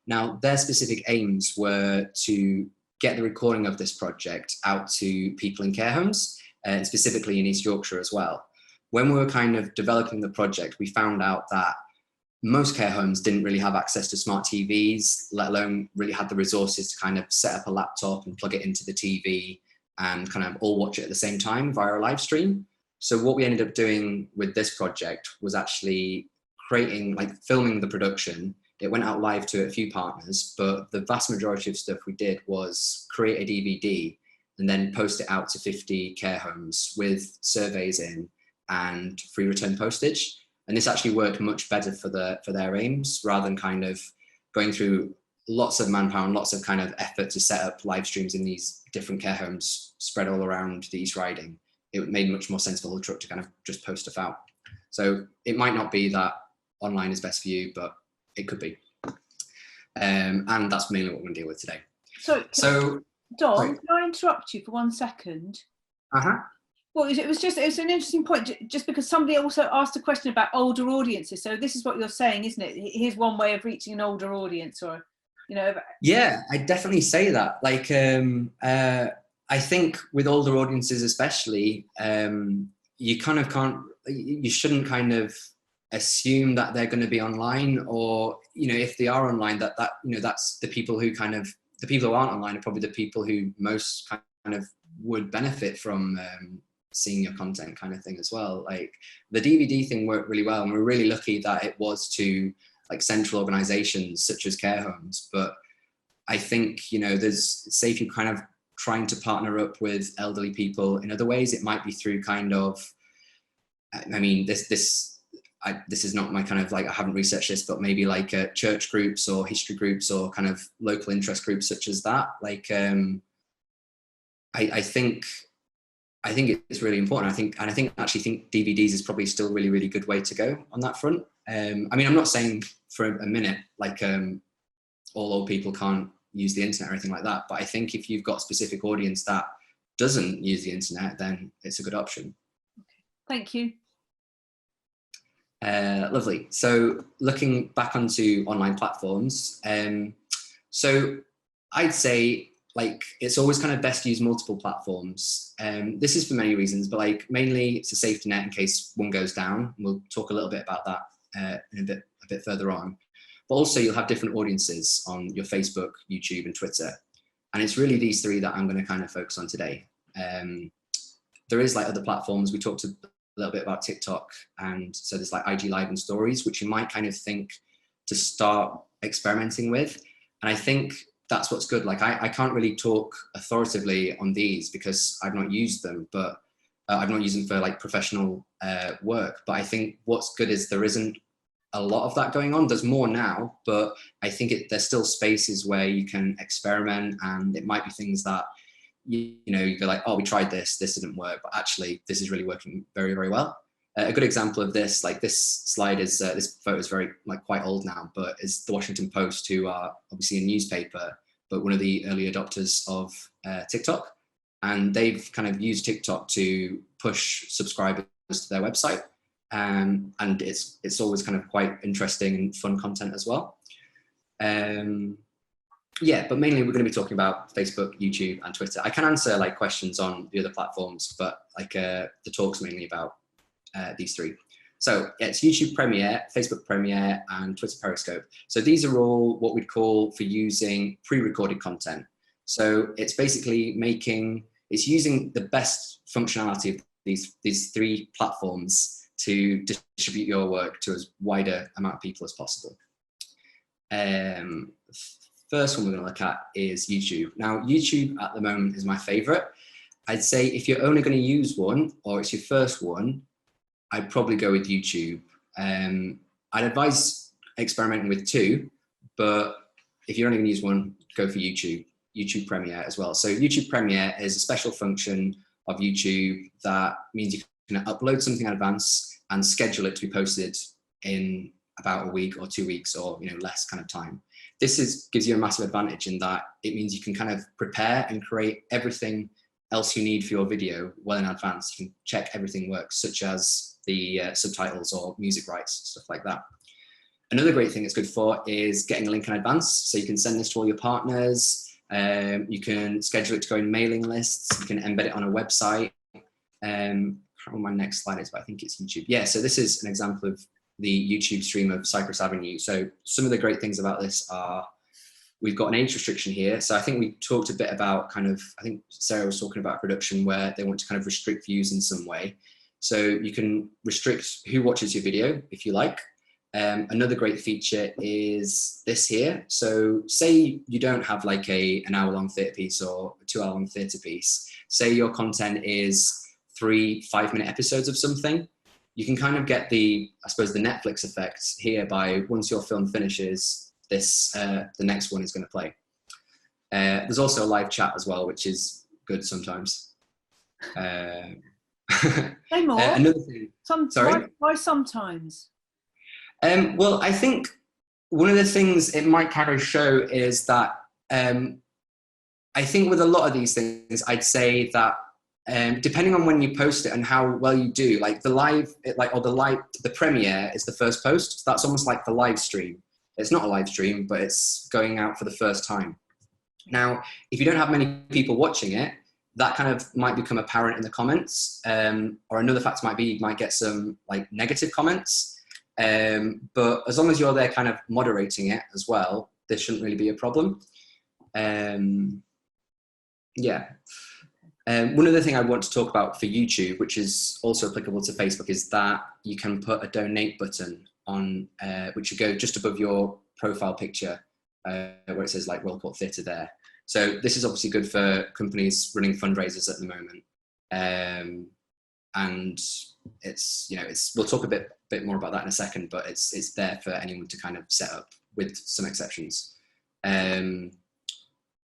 Now, their specific aims were to get the recording of this project out to people in care homes, and specifically in East Yorkshire as well. When we were kind of developing the project, we found out that most care homes didn't really have access to smart TVs, let alone really had the resources to kind of set up a laptop and plug it into the TV and kind of all watch it at the same time via a live stream. So what we ended up doing with this project was actually filming the production. It went out live to a few partners, but the vast majority of stuff we did was create a DVD and then post it out to 50 care homes with surveys in and free return postage. And this actually worked much better for their aims, rather than kind of going through lots of manpower and lots of kind of effort to set up live streams in these different care homes spread all around the East Riding. It made much more sense for Hull Truck to kind of just post stuff out. So it might not be that online is best for you, but it could be. And that's mainly what we're going to deal with today. So Dom, sorry, can I interrupt you for 1 second? Well, it was an interesting point, just because somebody also asked a question about older audiences. So this is what you're saying, isn't it? Here's one way of reaching an older audience, or, you know. Yeah, I definitely say that. Like, I think with older audiences especially, you kind of you shouldn't kind of assume that they're going to be online, or, you know, if they are online, that you know, that's the people who aren't online are probably the people who most kind of would benefit from seeing your content, kind of thing as well. Like, the DVD thing worked really well, and we're really lucky that it was to like central organizations such as care homes. But I think, you know, say if you're kind of trying to partner up with elderly people in other ways, it might be through kind of, I mean, this is not my kind of like, I haven't researched this, but maybe like church groups or history groups or kind of local interest groups such as that. Like, I think it's really important. I think DVDs is probably still a really, really good way to go on that front. I mean, I'm not saying for a minute, like all old people can't use the internet or anything like that. But I think if you've got a specific audience that doesn't use the internet, then it's a good option. Thank you. Lovely. So looking back onto online platforms, so I'd say like it's always kind of best to use multiple platforms. This is for many reasons, but like mainly it's a safety net in case one goes down. We'll talk a little bit about that in a bit further on. But also you'll have different audiences on your Facebook, YouTube, and Twitter. And it's really these three that I'm going to kind of focus on today. There is like other platforms. We talked a little bit about TikTok, and so there's like IG Live and Stories, which you might kind of think to start experimenting with. And I think that's what's good. Like I can't really talk authoritatively on these because I've not used them, but I've not used them for like professional work. But I think what's good is there isn't a lot of that going on. There's more now, but I think there's still spaces where you can experiment, and it might be things that you know, you go like, oh, we tried this didn't work, but actually this is really working very, very well. A good example of this, like this slide is, this photo is very like quite old now, but is the Washington Post, who are obviously a newspaper, but one of the early adopters of TikTok. And they've kind of used TikTok to push subscribers to their website. And it's always kind of quite interesting and fun content as well. Yeah, but mainly we're going to be talking about Facebook, YouTube, and Twitter. I can answer like questions on the other platforms, but like the talk's mainly about these three. So yeah, it's YouTube Premiere, Facebook Premiere, and Twitter Periscope. So these are all what we'd call for using pre-recorded content. So it's basically it's using the best functionality of these three platforms to distribute your work to as wider amount of people as possible. First one we're going to look at is YouTube. Now, YouTube at the moment is my favorite. I'd say if you're only going to use one, or it's your first one, I'd probably go with YouTube. I'd advise experimenting with two, but if you're only going to use one, go for YouTube Premiere as well. So YouTube Premiere is a special function of YouTube that means you can upload something in advance and schedule it to be posted in about a week or 2 weeks, or less kind of time. This gives you a massive advantage in that it means you can kind of prepare and create everything else you need for your video well in advance. You can check everything works, such as the subtitles or music rights, stuff like that. Another great thing it's good for is getting a link in advance. So you can send this to all your partners. You can schedule it to go in mailing lists. You can embed it on a website. I can't remember my next slide is, but I think it's YouTube. Yeah, so this is an example of the YouTube stream of Cypress Avenue. So some of the great things about this are we've got an age restriction here. So I think we talked a bit about I think Sarah was talking about production where they want to kind of restrict views in some way. So you can restrict who watches your video if you like. Another great feature is this here. So say you don't have like an hour-long theatre piece or a 2 hour-long theatre piece. Say your content is 3 5-minute episodes of something. You can kind of get I suppose the Netflix effect here by once your film finishes, the next one is going to play. There's also a live chat as well, which is good sometimes. Say more. Another thing. Sorry? Why sometimes? Well, I think one of the things it might kind of show is that I think with a lot of these things, I'd say that depending on when you post it and how well you do, like the premiere is the first post. So that's almost like the live stream. It's not a live stream, but it's going out for the first time. Now, if you don't have many people watching it, that kind of might become apparent in the comments. Or another factor might be you might get some like negative comments. But as long as you're there kind of moderating it as well, there shouldn't really be a problem. Yeah. One other thing I want to talk about for YouTube, which is also applicable to Facebook, is that you can put a donate button on, which would go just above your profile picture, where it says like Royal Court Theatre there. So this is obviously good for companies running fundraisers at the moment. And it's, you know, we'll talk a bit more about that in a second, but it's there for anyone to kind of set up, with some exceptions.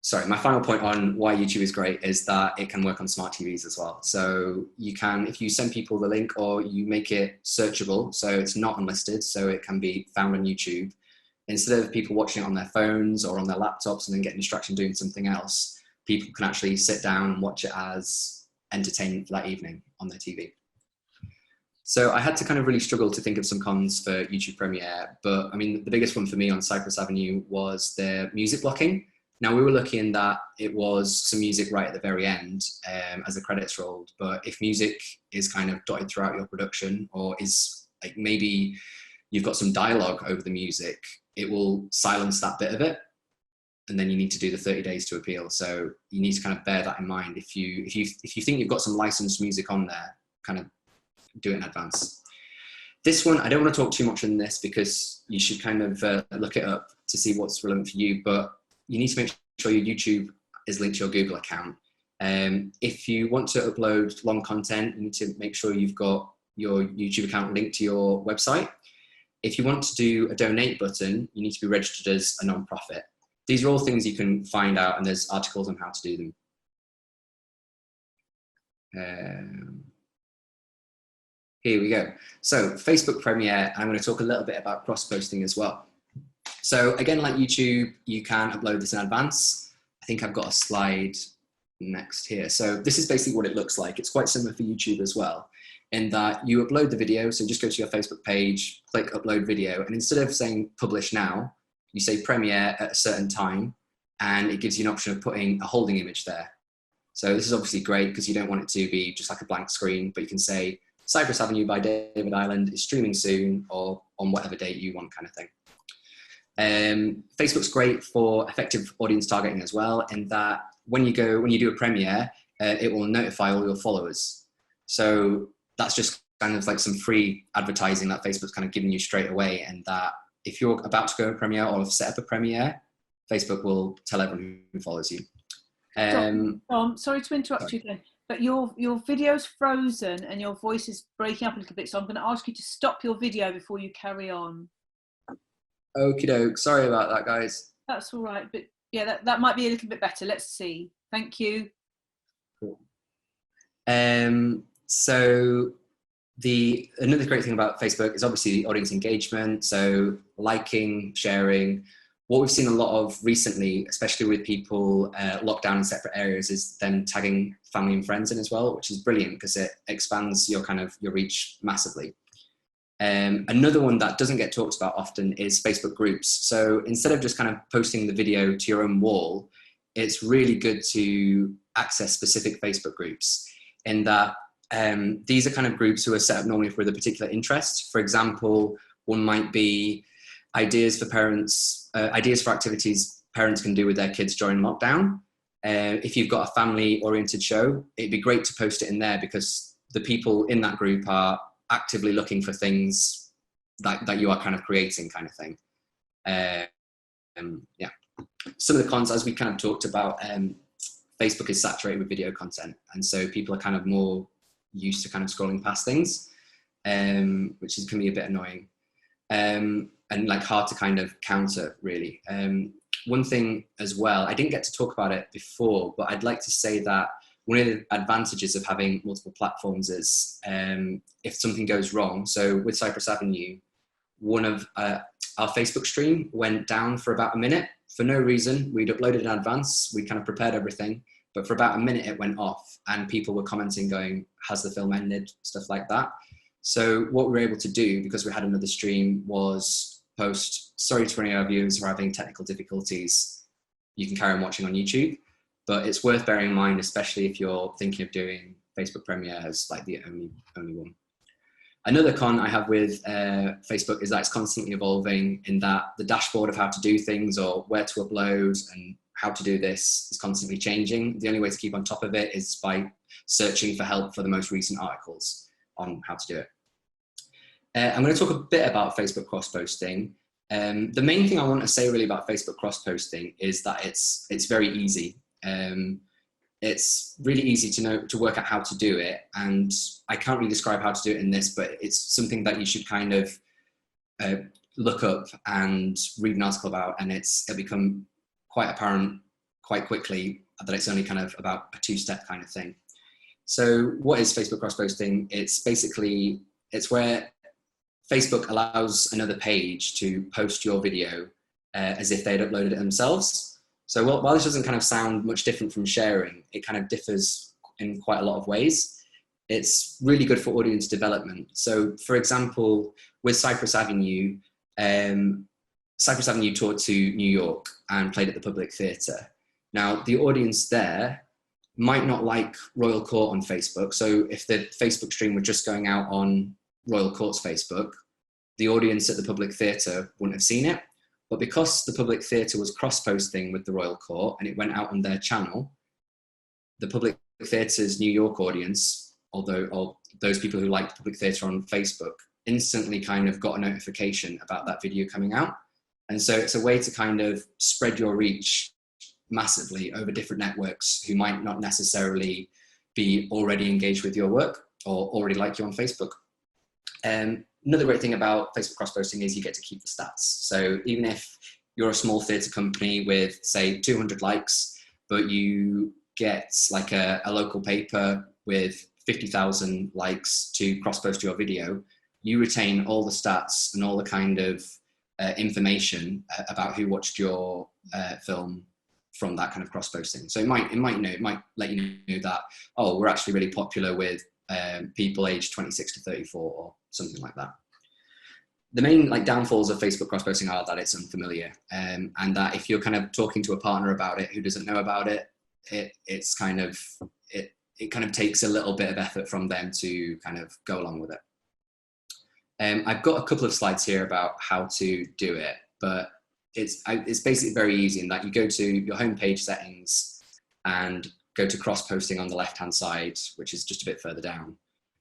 Sorry, my final point on why YouTube is great is that it can work on smart TVs as well. So you can, if you send people the link or you make it searchable, so it's not unlisted, so it can be found on YouTube, instead of people watching it on their phones or on their laptops and then getting distracted doing something else, people can actually sit down and watch it as entertainment for that evening on their TV. So I had to kind of really struggle to think of some cons for YouTube Premiere, but I mean, the biggest one for me on Cypress Avenue was the music blocking. Now, we were lucky in that it was some music right at the very end as the credits rolled, but if music is kind of dotted throughout your production, or is like maybe you've got some dialogue over the music, it will silence that bit of it, and then you need to do the 30 days to appeal. So you need to kind of bear that in mind. If you think you've got some licensed music on there, kind of do it in advance. This one, I don't want to talk too much on this because you should kind of look it up to see what's relevant for you, but you need to make sure your YouTube is linked to your Google account. If you want to upload long content, you need to make sure you've got your YouTube account linked to your website. If you want to do a donate button, you need to be registered as a non-profit. These are all things you can find out, and there's articles on how to do them. Here we go. So Facebook Premiere, I'm going to talk a little bit about cross-posting as well. So again, like YouTube, you can upload this in advance. I think I've got a slide next here. So this is basically what it looks like. It's quite similar for YouTube as well, in that you upload the video. So just go to your Facebook page, click upload video, and instead of saying publish now, you say premiere at a certain time, and it gives you an option of putting a holding image there. So this is obviously great because you don't want it to be just like a blank screen, but you can say Cypress Avenue by David Island is streaming soon, or on whatever date you want, kind of thing. Facebook's great for effective audience targeting as well, in that when you do a premiere, it will notify all your followers. So that's just kind of like some free advertising that Facebook's kind of giving you straight away, and that if you're about to go to a premiere or set up a premiere, Facebook will tell everyone who follows you. Tom, sorry to interrupt you then, but your video's frozen and your voice is breaking up a little bit, so I'm going to ask you to stop your video before you carry on. Okie doke, sorry about that, guys. That's all right, but yeah, that might be a little bit better. Let's see. Thank you. Cool. So another great thing about Facebook is obviously the audience engagement. So liking, sharing. What we've seen a lot of recently, especially with people locked down in separate areas, is them tagging family and friends in as well, which is brilliant because it expands your reach massively. Another one that doesn't get talked about often is Facebook groups. So instead of just kind of posting the video to your own wall, it's really good to access specific Facebook groups, in that these are kind of groups who are set up normally with a particular interest. For example, one might be ideas for parents, ideas for activities parents can do with their kids during lockdown. If you've got a family-oriented show, it'd be great to post it in there because the people in that group are actively looking for things that you are kind of creating, kind of thing. Yeah. Some of the cons, as we kind of talked about, Facebook is saturated with video content, and so people are kind of more used to kind of scrolling past things, which can be a bit annoying, and like hard to kind of counter, really. One thing as well, I didn't get to talk about it before, but I'd like to say that one of the advantages of having multiple platforms is if something goes wrong. So with Cypress Avenue, one of our Facebook stream went down for about a minute for no reason. We'd uploaded in advance, we kind of prepared everything, but for about a minute it went off, and people were commenting going, has the film ended, stuff like that. So what we were able to do, because we had another stream, was post, sorry to any of our viewers who are having technical difficulties, you can carry on watching on YouTube. But it's worth bearing in mind, especially if you're thinking of doing Facebook Premiere as like the only one. Another con I have with Facebook is that it's constantly evolving, in that the dashboard of how to do things or where to upload and how to do this is constantly changing. The only way to keep on top of it is by searching for help for the most recent articles on how to do it. I'm going to talk a bit about Facebook cross-posting. The main thing I want to say really about Facebook cross-posting is that it's very easy. It's really easy to work out how to do it, and I can't really describe how to do it in this, but it's something that you should kind of look up and read an article about, and it'll become quite apparent quite quickly that it's only kind of about a two-step kind of thing. So what is Facebook cross-posting? It's where Facebook allows another page to post your video as if they'd uploaded it themselves. So while this doesn't kind of sound much different from sharing, it kind of differs in quite a lot of ways. It's really good for audience development. So for example, with Cypress Avenue toured to New York and played at the Public Theatre. Now, the audience there might not like Royal Court on Facebook. So if the Facebook stream were just going out on Royal Court's Facebook, the audience at the Public Theatre wouldn't have seen it. But because the Public Theatre was cross-posting with the Royal Court and it went out on their channel, the Public Theatre's New York audience, or those people who liked Public Theatre on Facebook, instantly kind of got a notification about that video coming out. And so it's a way to kind of spread your reach massively over different networks who might not necessarily be already engaged with your work or already like you on Facebook. Another great thing about Facebook cross-posting is you get to keep the stats. So even if you're a small theatre company with, say, 200 likes, but you get like a local paper with 50,000 likes to cross-post your video, you retain all the stats and all the kind of information about who watched your film from that kind of cross-posting. So it might let you know that, oh, we're actually really popular with people aged 26 to 34 or something like that. The main downfalls of Facebook cross-posting are that it's unfamiliar, and that if you're kind of talking to a partner about it who doesn't know about it, it kind of takes a little bit of effort from them to kind of go along with it. I've got a couple of slides here about how to do it, but it's basically very easy in that you go to your homepage settings and go to cross-posting on the left-hand side, which is just a bit further down.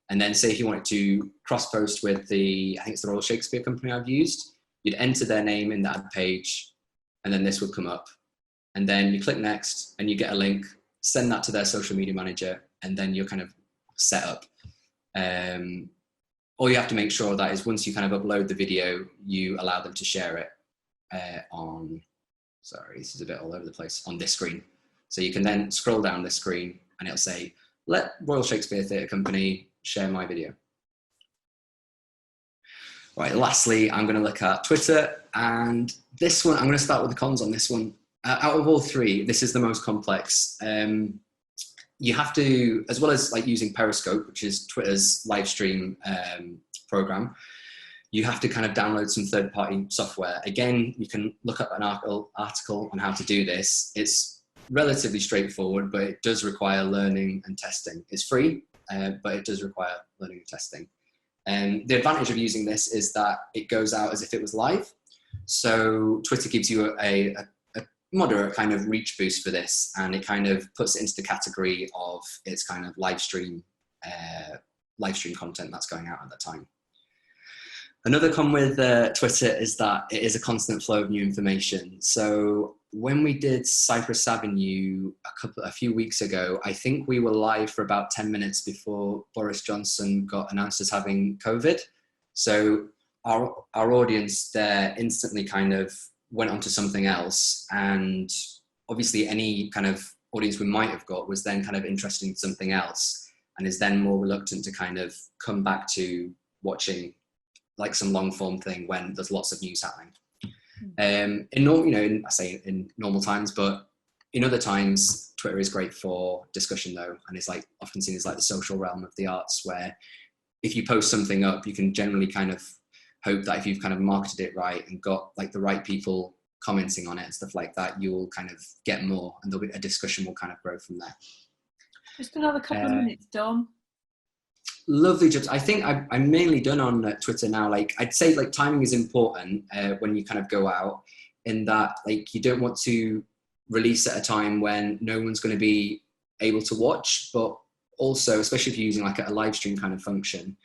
And then say if you wanted to cross-post with I think it's the Royal Shakespeare Company I've used, you'd enter their name in that page, and then this would come up. And then you click next, and you get a link, send that to their social media manager, and then you're kind of set up. All you have to make sure that is once you kind of upload the video, you allow them to share it sorry, this is a bit all over the place, on this screen. So you can then scroll down this screen and it'll say, let Royal Shakespeare Theatre Company share my video. All right, lastly, I'm going to look at Twitter, and this one, I'm going to start with the cons on this one. Out of all three, this is the most complex. You have to, as well as using Periscope, which is Twitter's live stream program, you have to kind of download some third-party software. Again, you can look up an article on how to do this. It's relatively straightforward, but it does require learning and testing. It's free, but it does require learning and testing. The advantage of using this is that it goes out as if it was live. So Twitter gives you a moderate kind of reach boost for this, and it kind of puts it into the category of its kind of live stream content that's going out at the time. Another con with Twitter is that it is a constant flow of new information. So when we did Cypress Avenue a few weeks ago, I think we were live for about 10 minutes before Boris Johnson got announced as having COVID. So our audience there instantly kind of went on to something else. And obviously any kind of audience we might have got was then kind of interested in something else and is then more reluctant to kind of come back to watching some long form thing when there's lots of news happening. In normal times, but in other times, Twitter is great for discussion though, and it's often seen as the social realm of the arts, where if you post something up, you can generally kind of hope that if you've kind of marketed it right and got the right people commenting on it and stuff like that, you'll kind of get more, and a discussion will kind of grow from there. Just another couple of minutes, Dom. Lovely jobs. I think I'm mainly done on Twitter now. I'd say timing is important when you kind of go out, in that you don't want to release at a time when no one's going to be able to watch, but also, especially if you're using a live stream kind of function,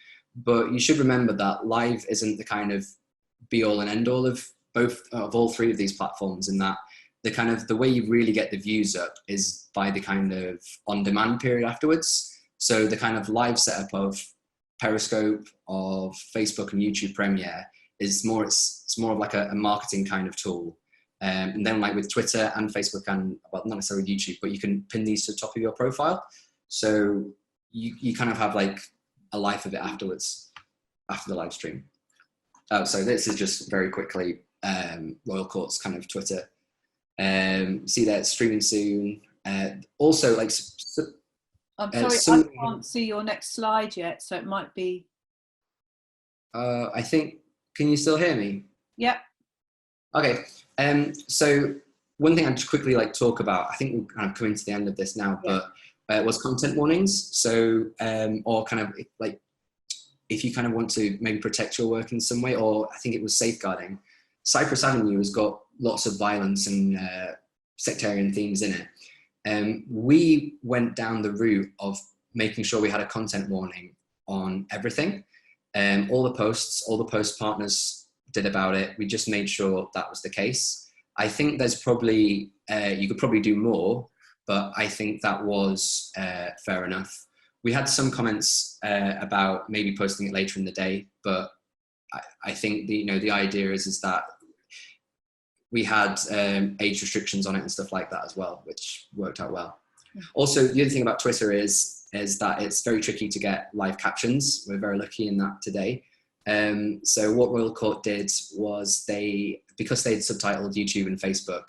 but you should remember that live isn't the kind of be all and end all of all three of these platforms, in that the way you really get the views up is by the kind of on demand period afterwards. So the kind of live setup of Periscope, of Facebook and YouTube Premiere is more, it's more of like a marketing kind of tool. And then like with Twitter and Facebook and, well, not necessarily YouTube, but you can pin these to the top of your profile. So you kind of have like a life of it afterwards, after the live stream. Oh, so this is just very quickly Royal Court's kind of Twitter. See that it's streaming soon. Also, like, I'm sorry, I can't see your next slide yet, so it might be. I think. Can you still hear me? Yep. Okay. So one thing I'd just quickly like talk about. I think we're kind of coming to the end of this now, yeah. but was content warnings. So or kind of like if you kind of want to maybe protect your work in some way, or I think it was safeguarding. Cypress Avenue has got lots of violence and sectarian themes in it. We went down the route of making sure we had a content warning on everything. All the post partners did about it. We just made sure that was the case. I think there's probably, you could probably do more, but I think that was fair enough. We had some comments about maybe posting it later in the day, but I think the idea is that we had age restrictions on it and stuff like that as well, which worked out well. Also, the other thing about Twitter is that it's very tricky to get live captions. We're very lucky in that today. So what Royal Court did was because they'd subtitled YouTube and Facebook,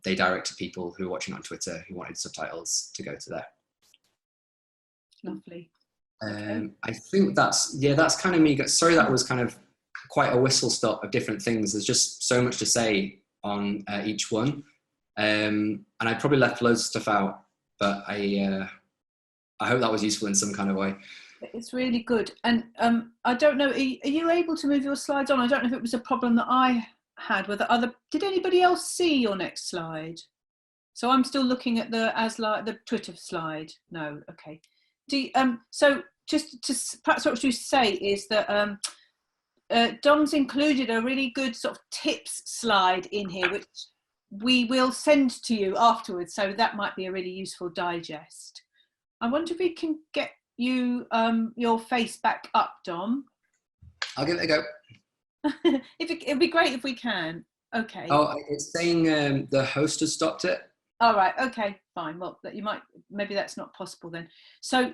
they directed people who were watching on Twitter who wanted subtitles to go to there. Lovely. Okay. I think that's kind of me. Sorry, that was kind of quite a whistle stop of different things. There's just so much to say on each one. And I probably left loads of stuff out, but I hope that was useful in some kind of way. It's really good. And I don't know, are you able to move your slides on? I don't know if it was a problem that I had with did anybody else see your next slide? So I'm still looking at the Twitter slide. No, okay. So just to perhaps what you say is that Dom's included a really good sort of tips slide in here, which we will send to you afterwards. So that might be a really useful digest. I wonder if we can get you your face back up, Dom. I'll give it a go. It'd be great if we can. Okay. Oh, it's saying the host has stopped it. All right. Okay. Fine. Well, maybe that's not possible then. So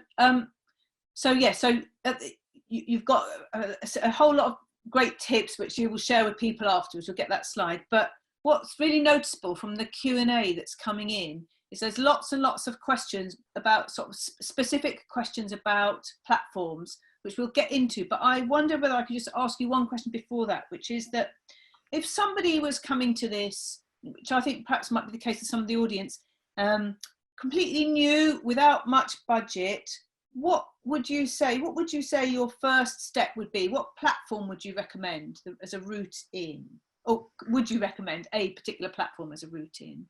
you've got a whole lot of great tips which you will share with people afterwards. We'll get that slide. But what's really noticeable from the Q&A that's coming in is there's lots and lots of questions about sort of specific questions about platforms, which we'll get into. But I wonder whether I could just ask you one question before that, which is that if somebody was coming to this, which I think perhaps might be the case of some of the audience, completely new, without much budget, what would you say your first step would be? What platform would you recommend as a route in? Or would you recommend a particular platform as a route in?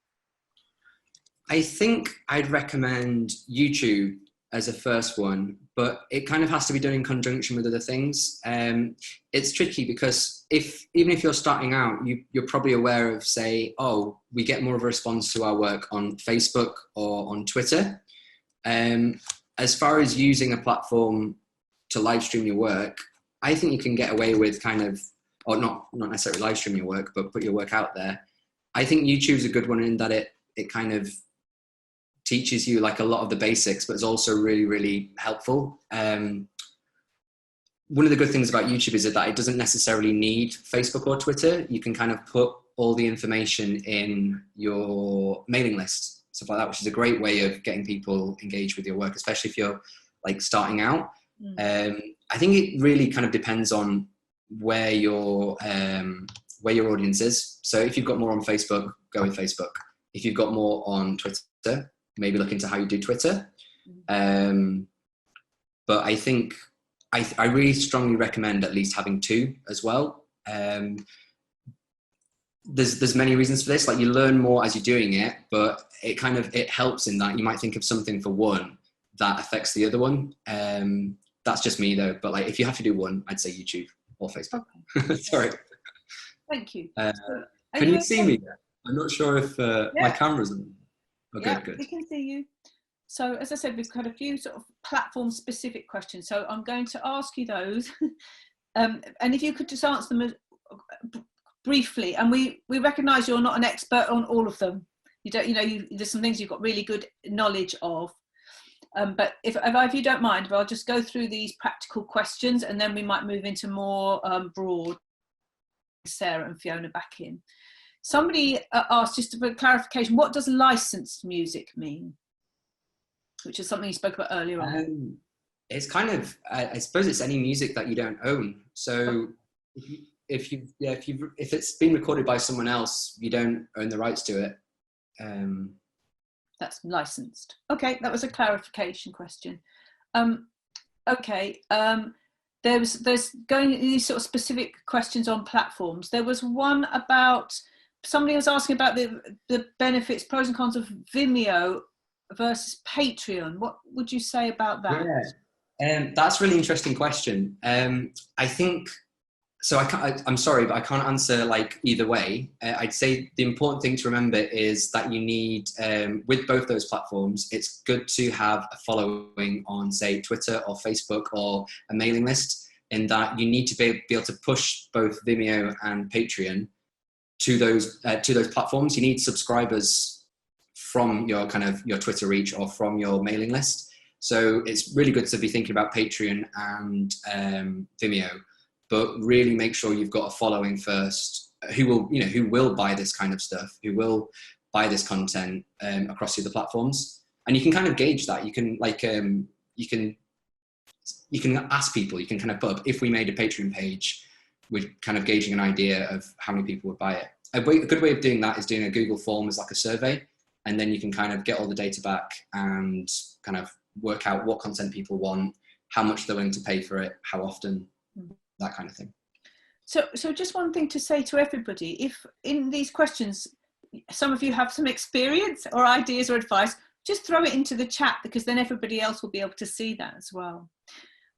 I think I'd recommend YouTube as a first one, but it kind of has to be done in conjunction with other things. It's tricky because even if you're starting out, you're probably aware of, say, oh, we get more of a response to our work on Facebook or on Twitter. As far as using a platform to live stream your work, I think you can get away with kind of, or not necessarily live stream your work, but put your work out there. I think YouTube's a good one in that it kind of teaches you like a lot of the basics, but it's also really, really helpful. One of the good things about YouTube is that it doesn't necessarily need Facebook or Twitter. You can kind of put all the information in your mailing list, stuff like that, which is a great way of getting people engaged with your work, especially if you're like starting out. I think it really kind of depends on where your audience is. So if you've got more on Facebook, go with Facebook. If you've got more on Twitter, maybe look into how you do Twitter. But I think I really strongly recommend at least having two as well. There's many reasons for this. Like, you learn more as you're doing it, but it helps in that you might think of something for one that affects the other one. That's just me though. But like, if you have to do one, I'd say YouTube or Facebook. Okay. Sorry. Thank you. Can you see me? I'm not sure if my camera's on. Oh, yeah, good. We can see you. So as I said, we've got a few sort of platform specific questions. So I'm going to ask you those. And if you could just answer them briefly, and we recognise you're not an expert on all of them. You don't, there's some things you've got really good knowledge of. But if you don't mind, I'll just go through these practical questions, and then we might move into more broad. Sarah and Fiona back in. Somebody asked, just for clarification, what does licensed music mean? Which is something you spoke about earlier on. It's kind of, I suppose it's any music that you don't own. So if it's been recorded by someone else, you don't own the rights to it. That's licensed. Okay, that was a clarification question. Okay. There's going these sort of specific questions on platforms. There was one about, somebody was asking about the benefits, pros and cons of Vimeo versus Patreon. What would you say about that? Yeah, that's a really interesting question. I think, so I'm sorry, but I can't answer like either way. I'd say the important thing to remember is that you need, with both those platforms, it's good to have a following on, say, Twitter or Facebook or a mailing list, in that you need to be able to push both Vimeo and Patreon to those platforms. You need subscribers from your your Twitter reach or from your mailing list. So it's really good to be thinking about Patreon and Vimeo, but really make sure you've got a following first who will buy this kind of stuff, who will buy this content across the other platforms. And you can kind of gauge that. You can you can ask people, you can kind of put up, if we made a Patreon page, we're kind of gauging an idea of how many people would buy it. A good way of doing that is doing a Google form as like a survey, and then you can kind of get all the data back and kind of work out what content people want, how much they're willing to pay for it, how often, that kind of thing. So just one thing to say to everybody, if in these questions, some of you have some experience or ideas or advice, just throw it into the chat, because then everybody else will be able to see that as well.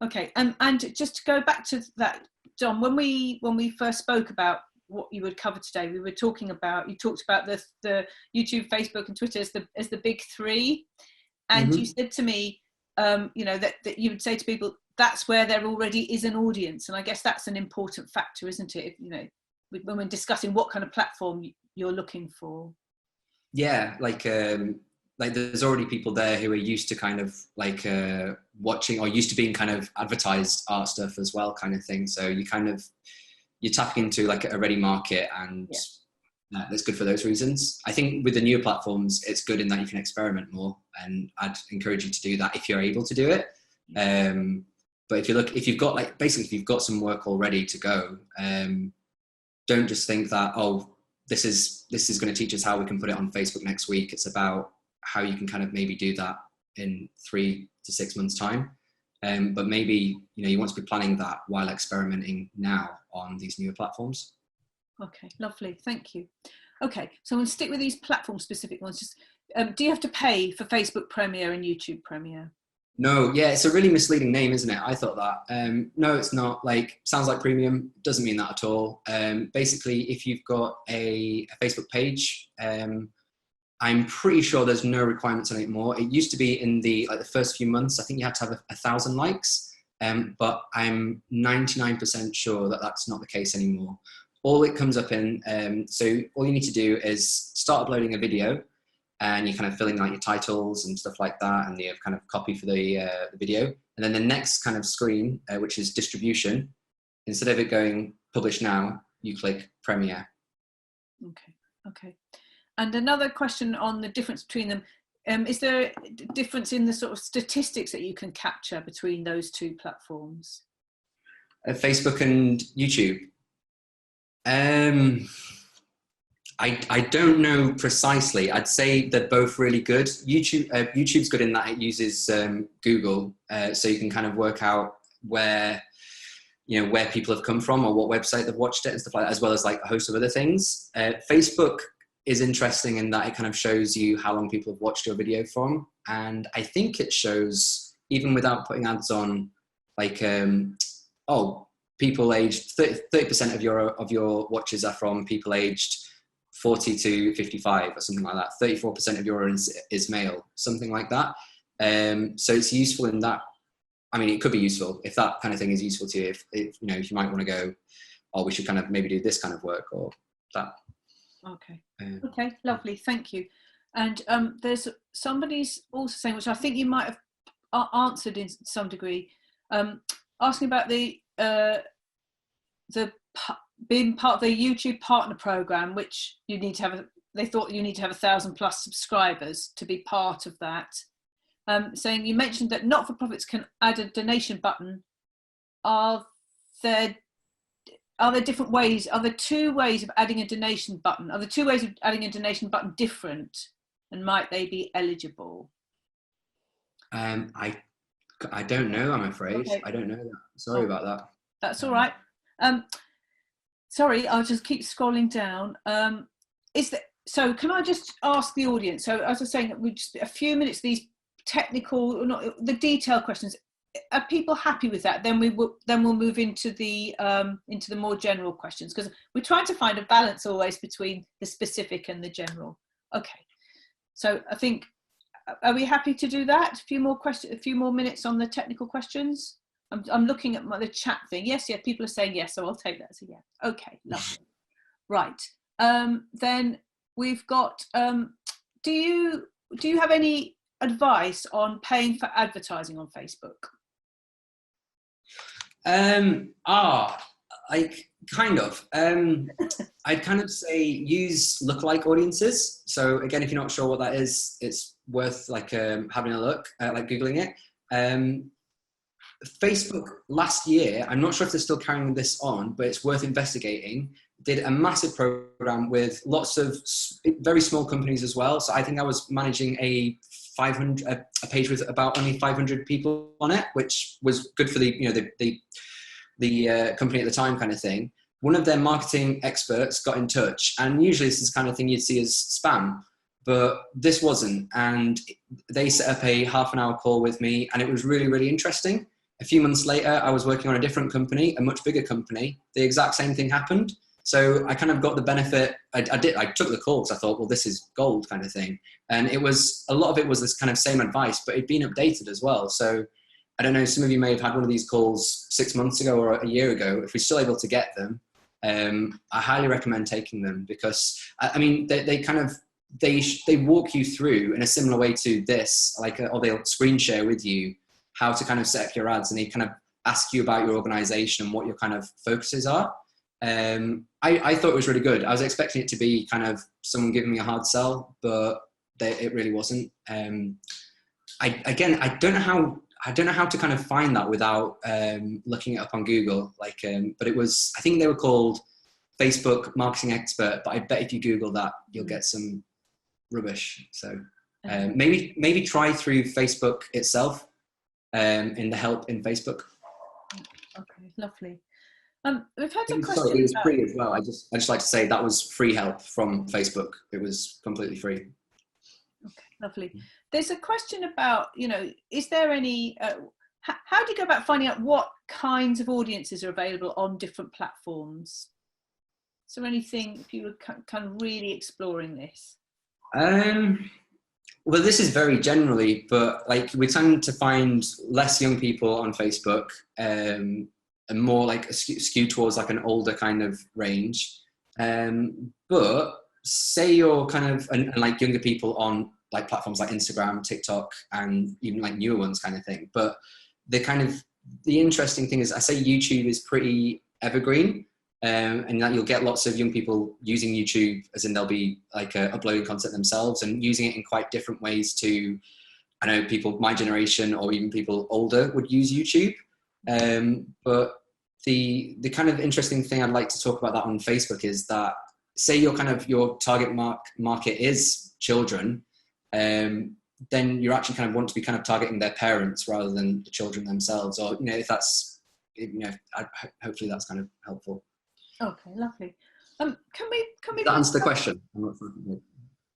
Okay, and just to go back to that, John, when we first spoke about what you would cover today, you talked about the YouTube, Facebook and Twitter as the big three. And you said to me, that you would say to people, that's where there already is an audience. And I guess that's an important factor, isn't it? When we're discussing what kind of platform you're looking for. Yeah, like there's already people there who are used to kind of watching, or used to being kind of advertised art stuff as well, kind of thing. So you're tapping into like a ready market, and that's good for those reasons. I think with the newer platforms, it's good in that you can experiment more, and I'd encourage you to do that if you're able to do it. But if you've got some work already to go, don't just think that, oh, this is going to teach us how we can put it on Facebook next week. It's about how you can kind of maybe do that in 3 to 6 months time. But maybe, you want to be planning that while experimenting now on these newer platforms. Okay, lovely, thank you. Okay, so I'm going to stick with these platform specific ones. Just, do you have to pay for Facebook Premiere and YouTube Premiere? No, yeah, it's a really misleading name, isn't it? I thought that. No, it's not. Sounds like premium, doesn't mean that at all. Basically, if you've got a Facebook page, I'm pretty sure there's no requirements on it anymore. It used to be in the first few months, I think you had to have 1,000 likes, but I'm 99% sure that that's not the case anymore. All it comes up in, so all you need to do is start uploading a video, and you're kind of filling out your titles and stuff like that, and you have kind of copy for the video. And then the next kind of screen, which is distribution, instead of it going publish now, you click Premiere. Okay. And another question on the difference between them, is there a difference in the sort of statistics that you can capture between those two platforms? Facebook and YouTube. I don't know precisely. I'd say they're both really good. YouTube's good in that it uses Google, so you can kind of work out where people have come from or what website they've watched it and stuff like that, as well as like a host of other things. Facebook is interesting in that it kind of shows you how long people have watched your video from, and I think it shows, even without putting ads on like, oh, people aged 30% of your watches are from people aged 40 to 55 or something like that. 34% of your is male, something like that. So it's useful in that. I mean, it could be useful if that kind of thing is useful to you. If you might want to go, oh, we should kind of maybe do this kind of work or that. Okay. Okay, lovely. Thank you. And there's somebody's also saying, which I think you might have answered in some degree, asking about the being part of the YouTube partner program, which you need to have. They thought you need to have 1,000+ subscribers to be part of that. Saying you mentioned that not-for-profits can add a donation button. Are there different ways? Are there 2 ways of adding a donation button? Are the 2 ways of adding a donation button different, and might they be eligible? I don't know, I'm afraid. Okay. I don't know that. Sorry about that. That's all right. Sorry, I'll just keep scrolling down. So can I just ask the audience? So as I was saying, we just a few minutes, these technical, not the detailed questions. Are people happy with that? Then we'll move into the more general questions, because we're trying to find a balance always between the specific and the general. Okay. So I think, are we happy to do that? A few more minutes on the technical questions. I'm looking at the chat thing. Yes, people are saying yes, so I'll take that as a yes. Okay, lovely. Right. Then we've got. Do you have any advice on paying for advertising on Facebook? Like kind of. I'd kind of say use lookalike audiences. So again, if you're not sure what that is, it's worth like having a look, like Googling it. Facebook last year, I'm not sure if they're still carrying this on, but it's worth investigating, did a massive program with lots of very small companies as well. So I think I was managing a page with about only 500 people on it, which was good for the company at the time kind of thing. One of their marketing experts got in touch, and usually this is the kind of thing you'd see as spam, but this wasn't. And they set up a half-an-hour call with me, and it was really, really interesting. A few months later, I was working on a different company, a much bigger company. The exact same thing happened. So I kind of got the benefit. I took the call because I thought, well, this is gold kind of thing. And a lot of it was this kind of same advice, but it'd been updated as well. So I don't know, some of you may have had one of these calls 6 months ago or a year ago. If we're still able to get them, I highly recommend taking them, because I mean, they walk you through in a similar way to this, or they'll screen share with you how to kind of set up your ads, and they kind of ask you about your organization and what your kind of focuses are. I thought it was really good. I was expecting it to be kind of someone giving me a hard sell, but it really wasn't. I don't know how to kind of find that without looking it up on Google. But it was, I think they were called Facebook Marketing Expert. But I bet if you Google that, you'll get some rubbish. So maybe try through Facebook itself, in the help in Facebook. Okay, lovely. We've had a question. Sorry, it was free as well. I just like to say that was free help from Facebook. It was completely free. Okay, lovely. There's a question about, is there any, how do you go about finding out what kinds of audiences are available on different platforms? Is there anything, if you were kind of really exploring this? Well, this is very generally, but we tend to find less young people on Facebook, and more like skewed towards like an older kind of range. But say you're kind of, and like younger people on like platforms like Instagram, TikTok, and even like newer ones kind of thing. But the interesting thing is, I say YouTube is pretty evergreen, and that you'll get lots of young people using YouTube, as in they'll be like uploading content themselves and using it in quite different ways to, I know people my generation or even people older would use YouTube. But the kind of interesting thing I'd like to talk about that on Facebook is that, say your target market is children, then you actually kind of want to be kind of targeting their parents rather than the children themselves, or if that's, hopefully that's kind of helpful. Okay, lovely. Can we that answer the question? I'm not sure.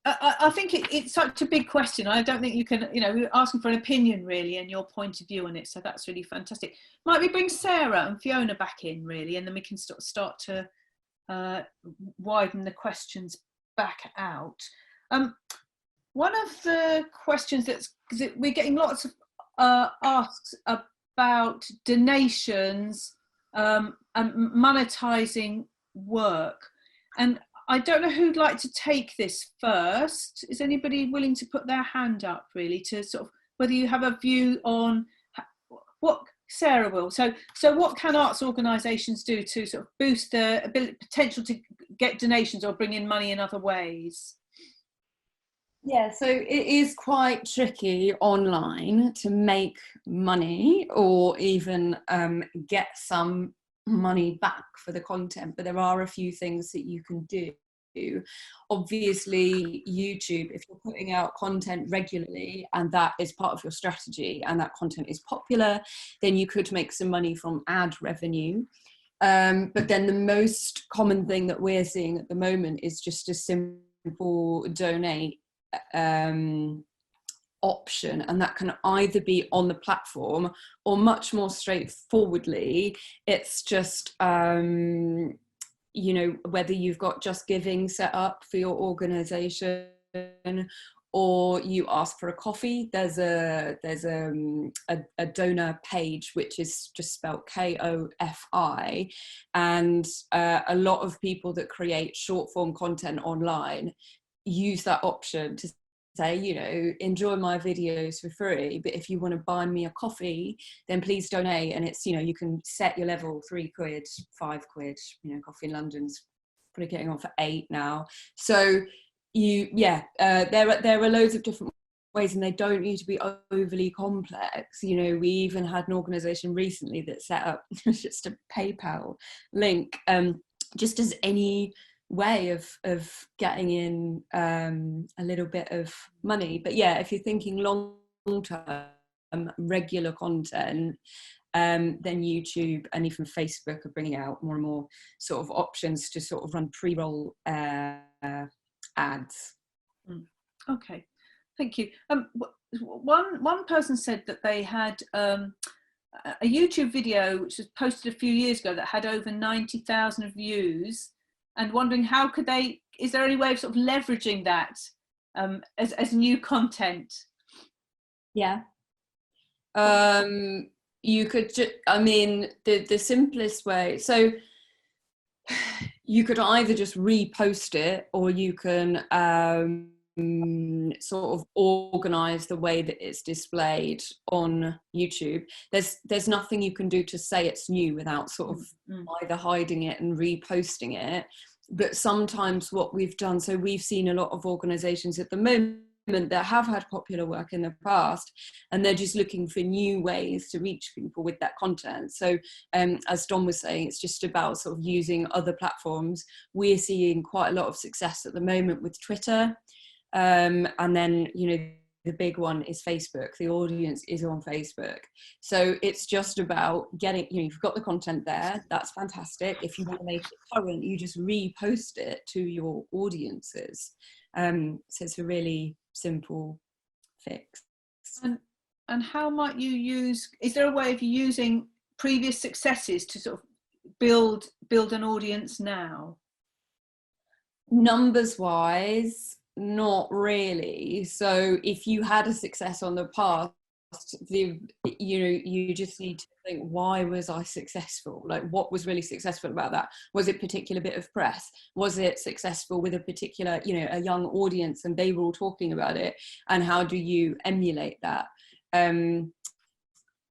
I think it's such a big question. I don't think you can, you know, we're asking for an opinion really and your point of view on it. So that's really fantastic. Might we bring Sarah and Fiona back in really, and then we can start to widen the questions back out. One of the questions we're getting lots of asks about donations and monetizing work. And I don't know who'd like to take this first. Is anybody willing to put their hand up really to sort of, whether you have a view on what Sarah will. So what can arts organisations do to sort of boost the potential to get donations or bring in money in other ways? Yeah, so it is quite tricky online to make money or even get some money back for the content, but there are a few things that you can do. Obviously, YouTube, if you're putting out content regularly and that is part of your strategy and that content is popular, then you could make some money from ad revenue. But then the most common thing that we're seeing at the moment is just a simple donate option, and that can either be on the platform or much more straightforwardly it's just you know, whether you've got Just Giving set up for your organization or you ask for a coffee. There's a donor page which is just spelled KOFI, and a lot of people that create short form content online use that option to say, you know, enjoy my videos for free, but if you want to buy me a coffee, then please donate. And it's, you know, you can set your level, £3, £5, you know, coffee in London's probably getting on for £8 now. So there are loads of different ways, and they don't need to be overly complex. You know, we even had an organisation recently that set up just a PayPal link, just as any way of getting in a little bit of money. But yeah, if you're thinking long term regular content, then YouTube and even Facebook are bringing out more and more sort of options to sort of run pre-roll ads. Okay, thank you. One person said that they had a YouTube video which was posted a few years ago that had over 90,000 views, and wondering how could they, is there any way of sort of leveraging that as new content? Yeah. You could I mean, the simplest way, so you could either just repost it, or you can sort of organize the way that it's displayed on YouTube. There's nothing you can do to say it's new without sort of either hiding it and reposting it. But sometimes what we've done, so we've seen a lot of organizations at the moment that have had popular work in the past, and they're just looking for new ways to reach people with that content. So as Dom was saying, it's just about sort of using other platforms. We're seeing quite a lot of success at the moment with Twitter, and then, you know, the big one is Facebook. The audience is on Facebook. So it's just about getting, you know, you've got the content there, that's fantastic. If you want to make it current, you just repost it to your audiences. So it's a really simple fix. And how might you use, is there a way of using previous successes to sort of build an audience now? Numbers wise, not really. So if you had a success on the past, you just need to think, why was I successful? Like, what was really successful about that? Was it a particular bit of press? Was it successful with a particular, you know, a young audience and they were all talking about it? And how do you emulate that?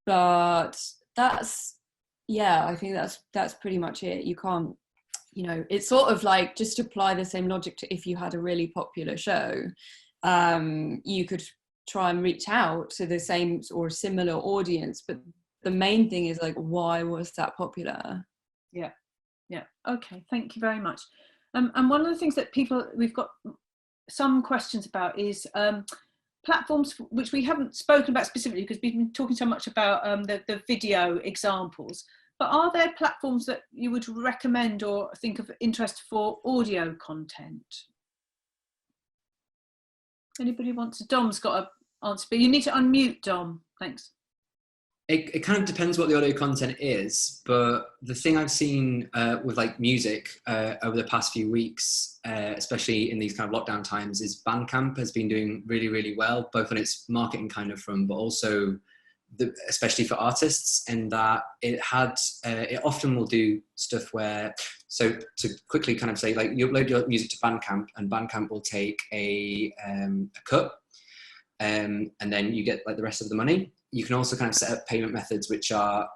But that's, yeah, I think that's pretty much it. You can't, you know, it's sort of like, just apply the same logic to if you had a really popular show, you could try and reach out to the same or similar audience, but the main thing is like, why was that popular? Yeah, okay, thank you very much. And one of the things that we've got some questions about is platforms which we haven't spoken about specifically because we've been talking so much about the video examples, but are there platforms that you would recommend or think of interest for audio content? Anybody wants to? Dom's got an answer, but you need to unmute, Dom. Thanks. It kind of depends what the audio content is, but the thing I've seen with like music over the past few weeks, especially in these kind of lockdown times, is Bandcamp has been doing really, really well, both on its marketing kind of front, but also especially for artists, in that it often will do stuff where, so to quickly kind of say, like, you upload your music to Bandcamp and Bandcamp will take a cut, and then you get like the rest of the money. You can also kind of set up payment methods which are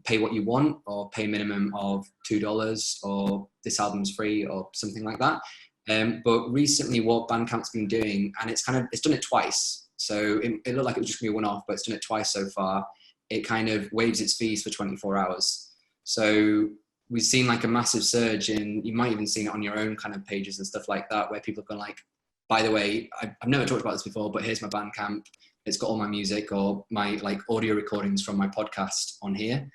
pay what you want, or pay a minimum of $2, or this album's free, or something like that. But recently what Bandcamp's been doing, and it's done it twice. So it looked like it was just gonna be a one-off, but it's done it twice so far. It kind of waives its fees for 24 hours. So we've seen like a massive surge in, you might even seen it on your own kind of pages and stuff like that, where people have gone like, by the way, I've never talked about this before, but here's my Bandcamp. It's got all my music or my like audio recordings from my podcast on here.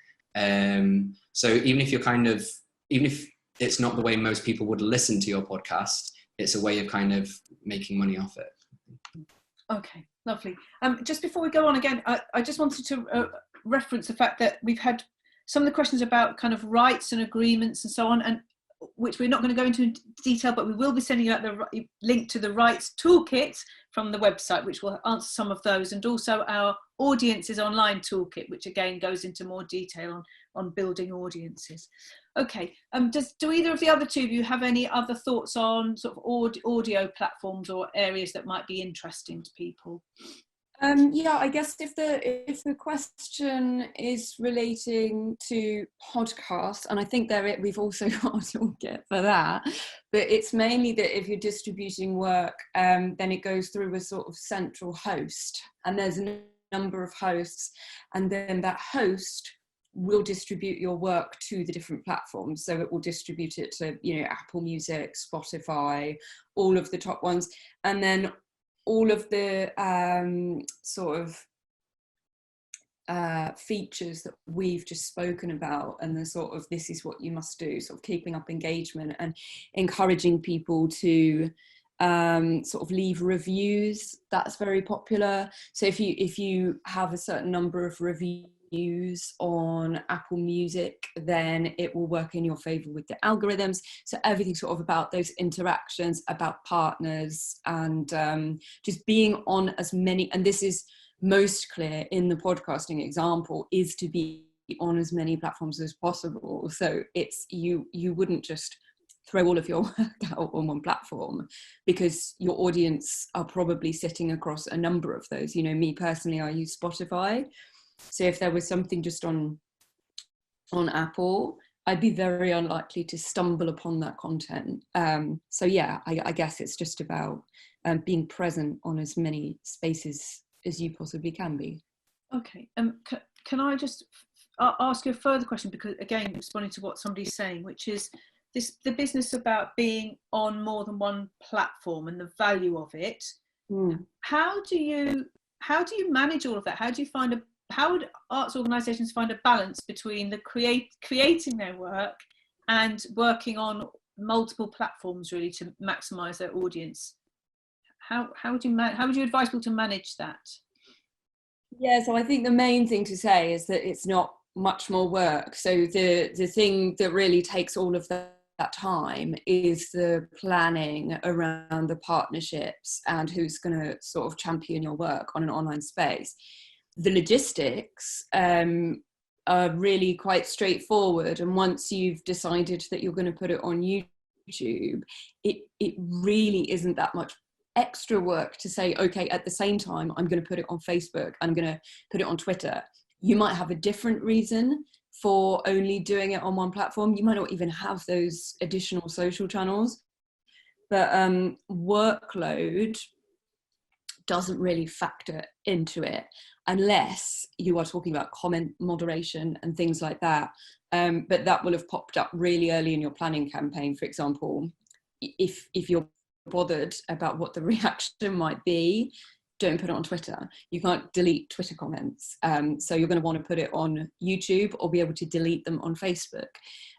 So even if it's not the way most people would listen to your podcast, it's a way of kind of making money off it. Okay, lovely. Just before we go on again, I just wanted to reference the fact that we've had some of the questions about kind of rights and agreements and so on, and which we're not going to go into in detail, but we will be sending out the link to the rights toolkit from the website, which will answer some of those, and also our audiences online toolkit, which again goes into more detail on building audiences. Okay, do either of the other two of you have any other thoughts on sort of audio platforms or areas that might be interesting to people? Yeah, I guess if the question is relating to podcasts, and I think we've also got a toolkit for that, but it's mainly that if you're distributing work, then it goes through a sort of central host, and there's a number of hosts, and then that host will distribute your work to the different platforms. So it will distribute it to, Apple Music, Spotify, all of the top ones, and then all of the features that we've just spoken about, and the sort of, this is what you must do, sort of keeping up engagement and encouraging people to sort of leave reviews. That's very popular. So if you have a certain number of reviews on Apple Music, then it will work in your favor with the algorithms. So everything sort of about those interactions, about partners, and just being on as many, and this is most clear in the podcasting example, is to be on as many platforms as possible. So it's you wouldn't just throw all of your work out on one platform, because your audience are probably sitting across a number of those. Me personally, I use Spotify. So if there was something just on Apple, I'd be very unlikely to stumble upon that content. So yeah, I guess it's just about being present on as many spaces as you possibly can be. Okay, can I just ask you a further question, because again, responding to what somebody's saying, which is the business about being on more than one platform and the value of it. How do you manage all of that? How would arts organisations find a balance between the creating their work and working on multiple platforms, really, to maximise their audience? How would you advise people to manage that? Yeah, so I think the main thing to say is that it's not much more work. So the thing that really takes all of that time is the planning around the partnerships and who's going to sort of champion your work on an online space. The logistics are really quite straightforward, and once you've decided that you're going to put it on YouTube, it really isn't that much extra work to say, okay, at the same time I'm going to put it on Facebook, I'm going to put it on Twitter. You might have a different reason for only doing it on one platform. You might not even have those additional social channels, but workload doesn't really factor into it unless you are talking about comment moderation and things like that. But that will have popped up really early in your planning campaign. For example, if you're bothered about what the reaction might be, don't put it on Twitter. You can't delete Twitter comments. So you're going to want to put it on YouTube or be able to delete them on Facebook.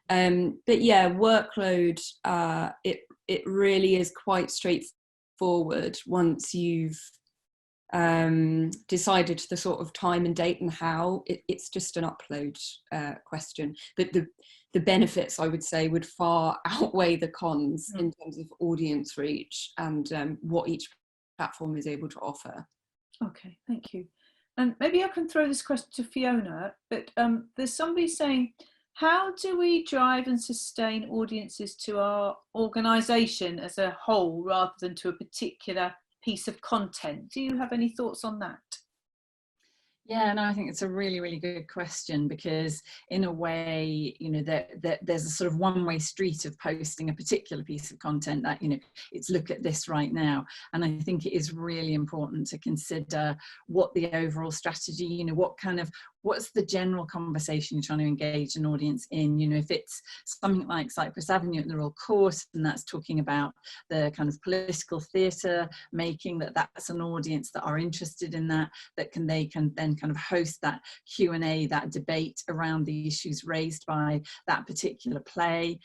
But yeah, workload, it really is quite straightforward. forward once you've decided the sort of time and date and how. It's just an upload question, but the benefits, I would say, would far outweigh the cons in terms of audience reach and what each platform is able to offer. Okay, thank you. And maybe I can throw this question to Fiona, but there's somebody saying, how do we drive and sustain audiences to our organisation as a whole rather than to a particular piece of content? Do you have any thoughts on that? Yeah, no, I think it's a really, really good question, because in a way, you know, there's a sort of one-way street of posting a particular piece of content that, you know, it's look at this right now. And I think it is really important to consider what the overall strategy, you know, what's the general conversation you're trying to engage an audience in. You know, if it's something like Cypress Avenue at the Royal Court, and that's talking about the kind of political theatre making, that's an audience that are interested in that they can then kind of host that Q&A, that debate around the issues raised by that particular play.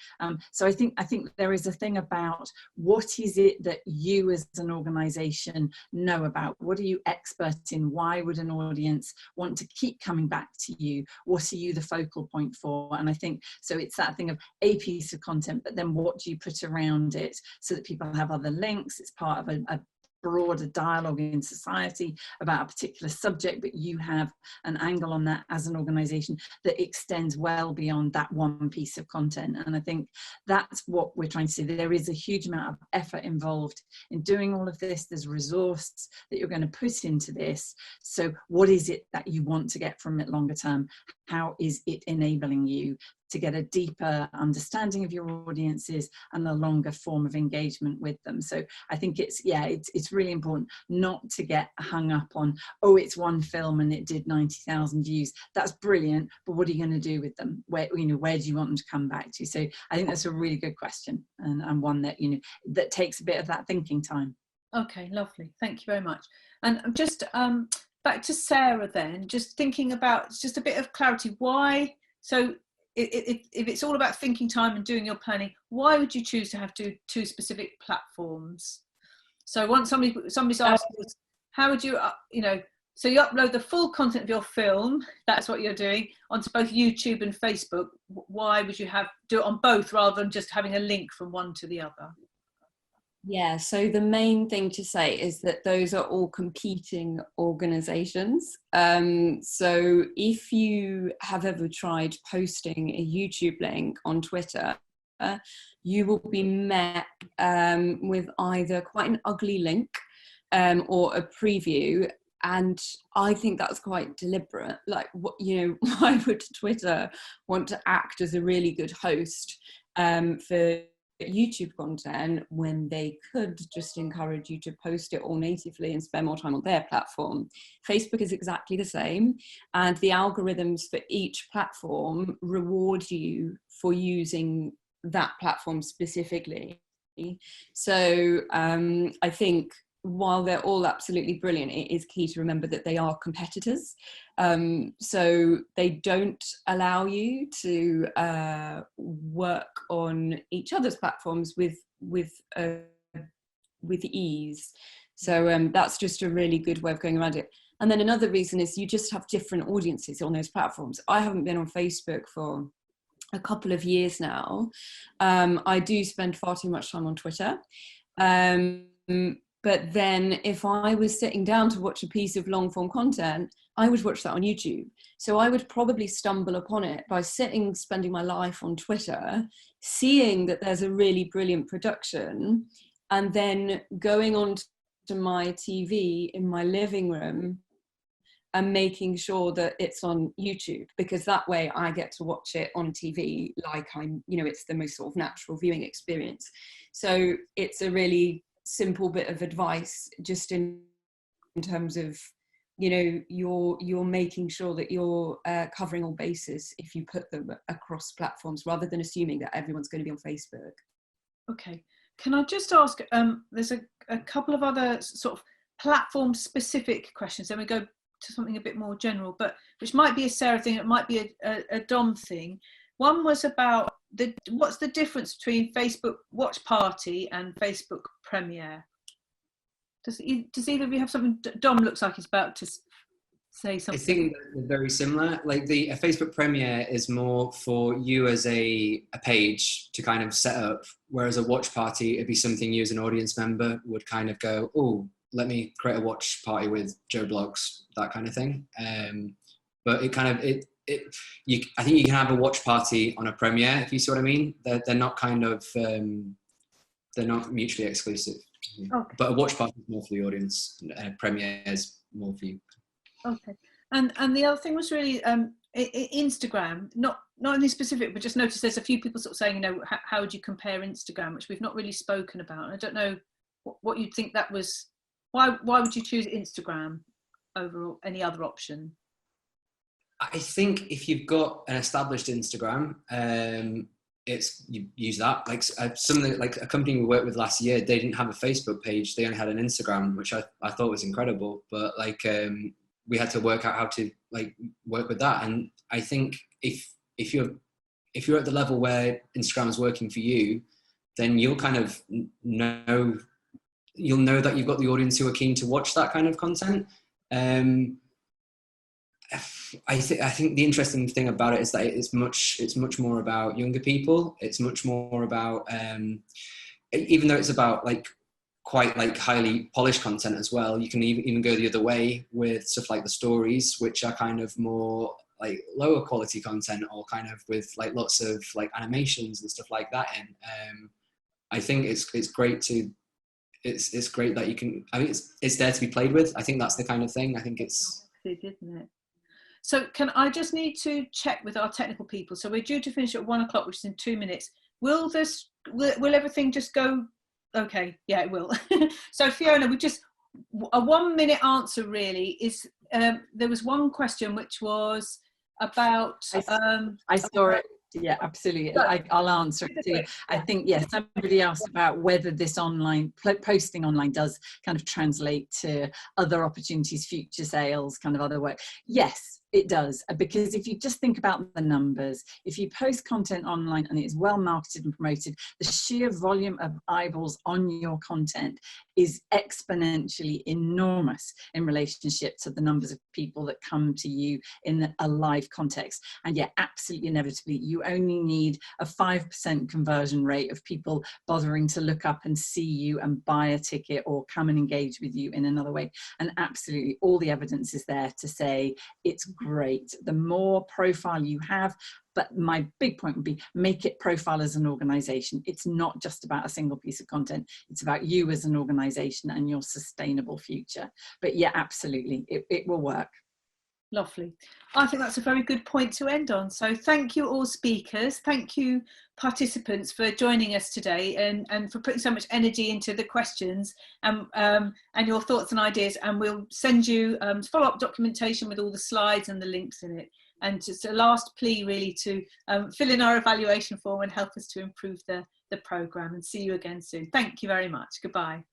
So I think there is a thing about what is it that you as an organisation know about? What are you expert in? Why would an audience want to keep coming back to you? What are you the focal point for? And I think so it's that thing of a piece of content, but then what do you put around it so that people have other links? It's part of a broader dialogue in society about a particular subject, but you have an angle on that as an organisation that extends well beyond that one piece of content. And I think that's what we're trying to see. There is a huge amount of effort involved in doing all of this. There's resource that you're going to put into this. So what is it that you want to get from it longer term? How is it enabling you to get a deeper understanding of your audiences and a longer form of engagement with them? So I think it's really important not to get hung up on, oh, it's one film and it did 90,000 views. That's brilliant, but what are you going to do with them? Where do you want them to come back to? So I think that's a really good question, and one that, you know, that takes a bit of that thinking time. Okay, lovely. Thank you very much. And just back to Sarah then, just thinking about just a bit of clarity. Why? So if it's all about thinking time and doing your planning, why would you choose to have two specific platforms? So once somebody's asked, how would you, you know, so you upload the full content of your film, that's what you're doing, onto both YouTube and Facebook. Why would you do it on both rather than just having a link from one to the other? Yeah, so the main thing to say is that those are all competing organisations. So if you have ever tried posting a YouTube link on Twitter, you will be met with either quite an ugly link or a preview. And I think that's quite deliberate. Like, why would Twitter want to act as a really good host for YouTube content when they could just encourage you to post it all natively and spend more time on their platform? Facebook is exactly the same, and the algorithms for each platform reward you for using that platform specifically. So I think while they're all absolutely brilliant, it is key to remember that they are competitors. So they don't allow you to work on each other's platforms with ease. So that's just a really good way of going around it. And then another reason is you just have different audiences on those platforms. I haven't been on Facebook for a couple of years now. I do spend far too much time on Twitter. But then if I was sitting down to watch a piece of long form content, I would watch that on YouTube. So I would probably stumble upon it by spending my life on Twitter, seeing that there's a really brilliant production, and then going on to my TV in my living room and making sure that it's on YouTube, because that way I get to watch it on TV like it's the most sort of natural viewing experience. So it's a really simple bit of advice just in terms of, you're making sure that you're covering all bases if you put them across platforms, rather than assuming that everyone's going to be on Facebook. Okay. Can I just ask, there's a couple of other sort of platform specific questions, then we go to something a bit more general, but which might be a Sarah thing, it might be a Dom thing. One was about what's the difference between Facebook Watch Party and Facebook Premiere? Does either of you have something? Dom looks like he's about to say something. I think they're very similar. Like a Facebook Premiere is more for you as a page to kind of set up, whereas a watch party, it'd be something you as an audience member would kind of go, oh, let me create a watch party with Joe Blogs, that kind of thing. But it kind of, I think you can have a watch party on a Premiere, if you see what I mean. They're not kind of, they're not mutually exclusive. Okay. But a watch party is more for the audience, Premiere is more for you. Okay. And the other thing was really Instagram, not any specific, but just noticed there's a few people sort of saying, you know, how would you compare Instagram, which we've not really spoken about. I don't know what you'd think that was. Why would you choose Instagram over any other option? I think if you've got an established Instagram, you use that. Like like a company we worked with last year, they didn't have a Facebook page; they only had an Instagram, which I thought was incredible. But like we had to work out how to like work with that. And I think if you're at the level where Instagram is working for you, then you'll kind of know that you've got the audience who are keen to watch that kind of content. I think the interesting thing about it is that it's much more about younger people. It's much more about even though it's about like quite like highly polished content as well, you can even go the other way with stuff like the stories, which are kind of more like lower quality content, or kind of with like lots of like animations and stuff like that in. I think it's great it's great that you can, I mean, it's there to be played with. I think that's the kind of thing. I think it's good, isn't it? So I just need to check with our technical people. So we're due to finish at 1 o'clock, which is in 2 minutes. Will everything just go? Okay, yeah, it will. So Fiona, we just, a 1 minute answer really is, there was one question which was about. I saw it. Yeah, absolutely. I'll answer it too. I think, yes, somebody asked about whether this online posting online does kind of translate to other opportunities, future sales, kind of other work. Yes, it does, because if you just think about the numbers, if you post content online and it is well marketed and promoted, the sheer volume of eyeballs on your content is exponentially enormous in relationship to the numbers of people that come to you in a live context. And yet, absolutely inevitably, you only need a 5% conversion rate of people bothering to look up and see you and buy a ticket or come and engage with you in another way. And absolutely all the evidence is there to say it's great. The more profile you have, but my big point would be make it profile as an organization. It's not just about a single piece of content. It's about you as an organization and your sustainable future. But yeah, absolutely, it will work. Lovely. I think that's a very good point to end on. So thank you all speakers. Thank you participants for joining us today and for putting so much energy into the questions and your thoughts and ideas. And we'll send you follow-up documentation with all the slides and the links in it. And just a last plea really to fill in our evaluation form and help us to improve the programme, and see you again soon. Thank you very much. Goodbye.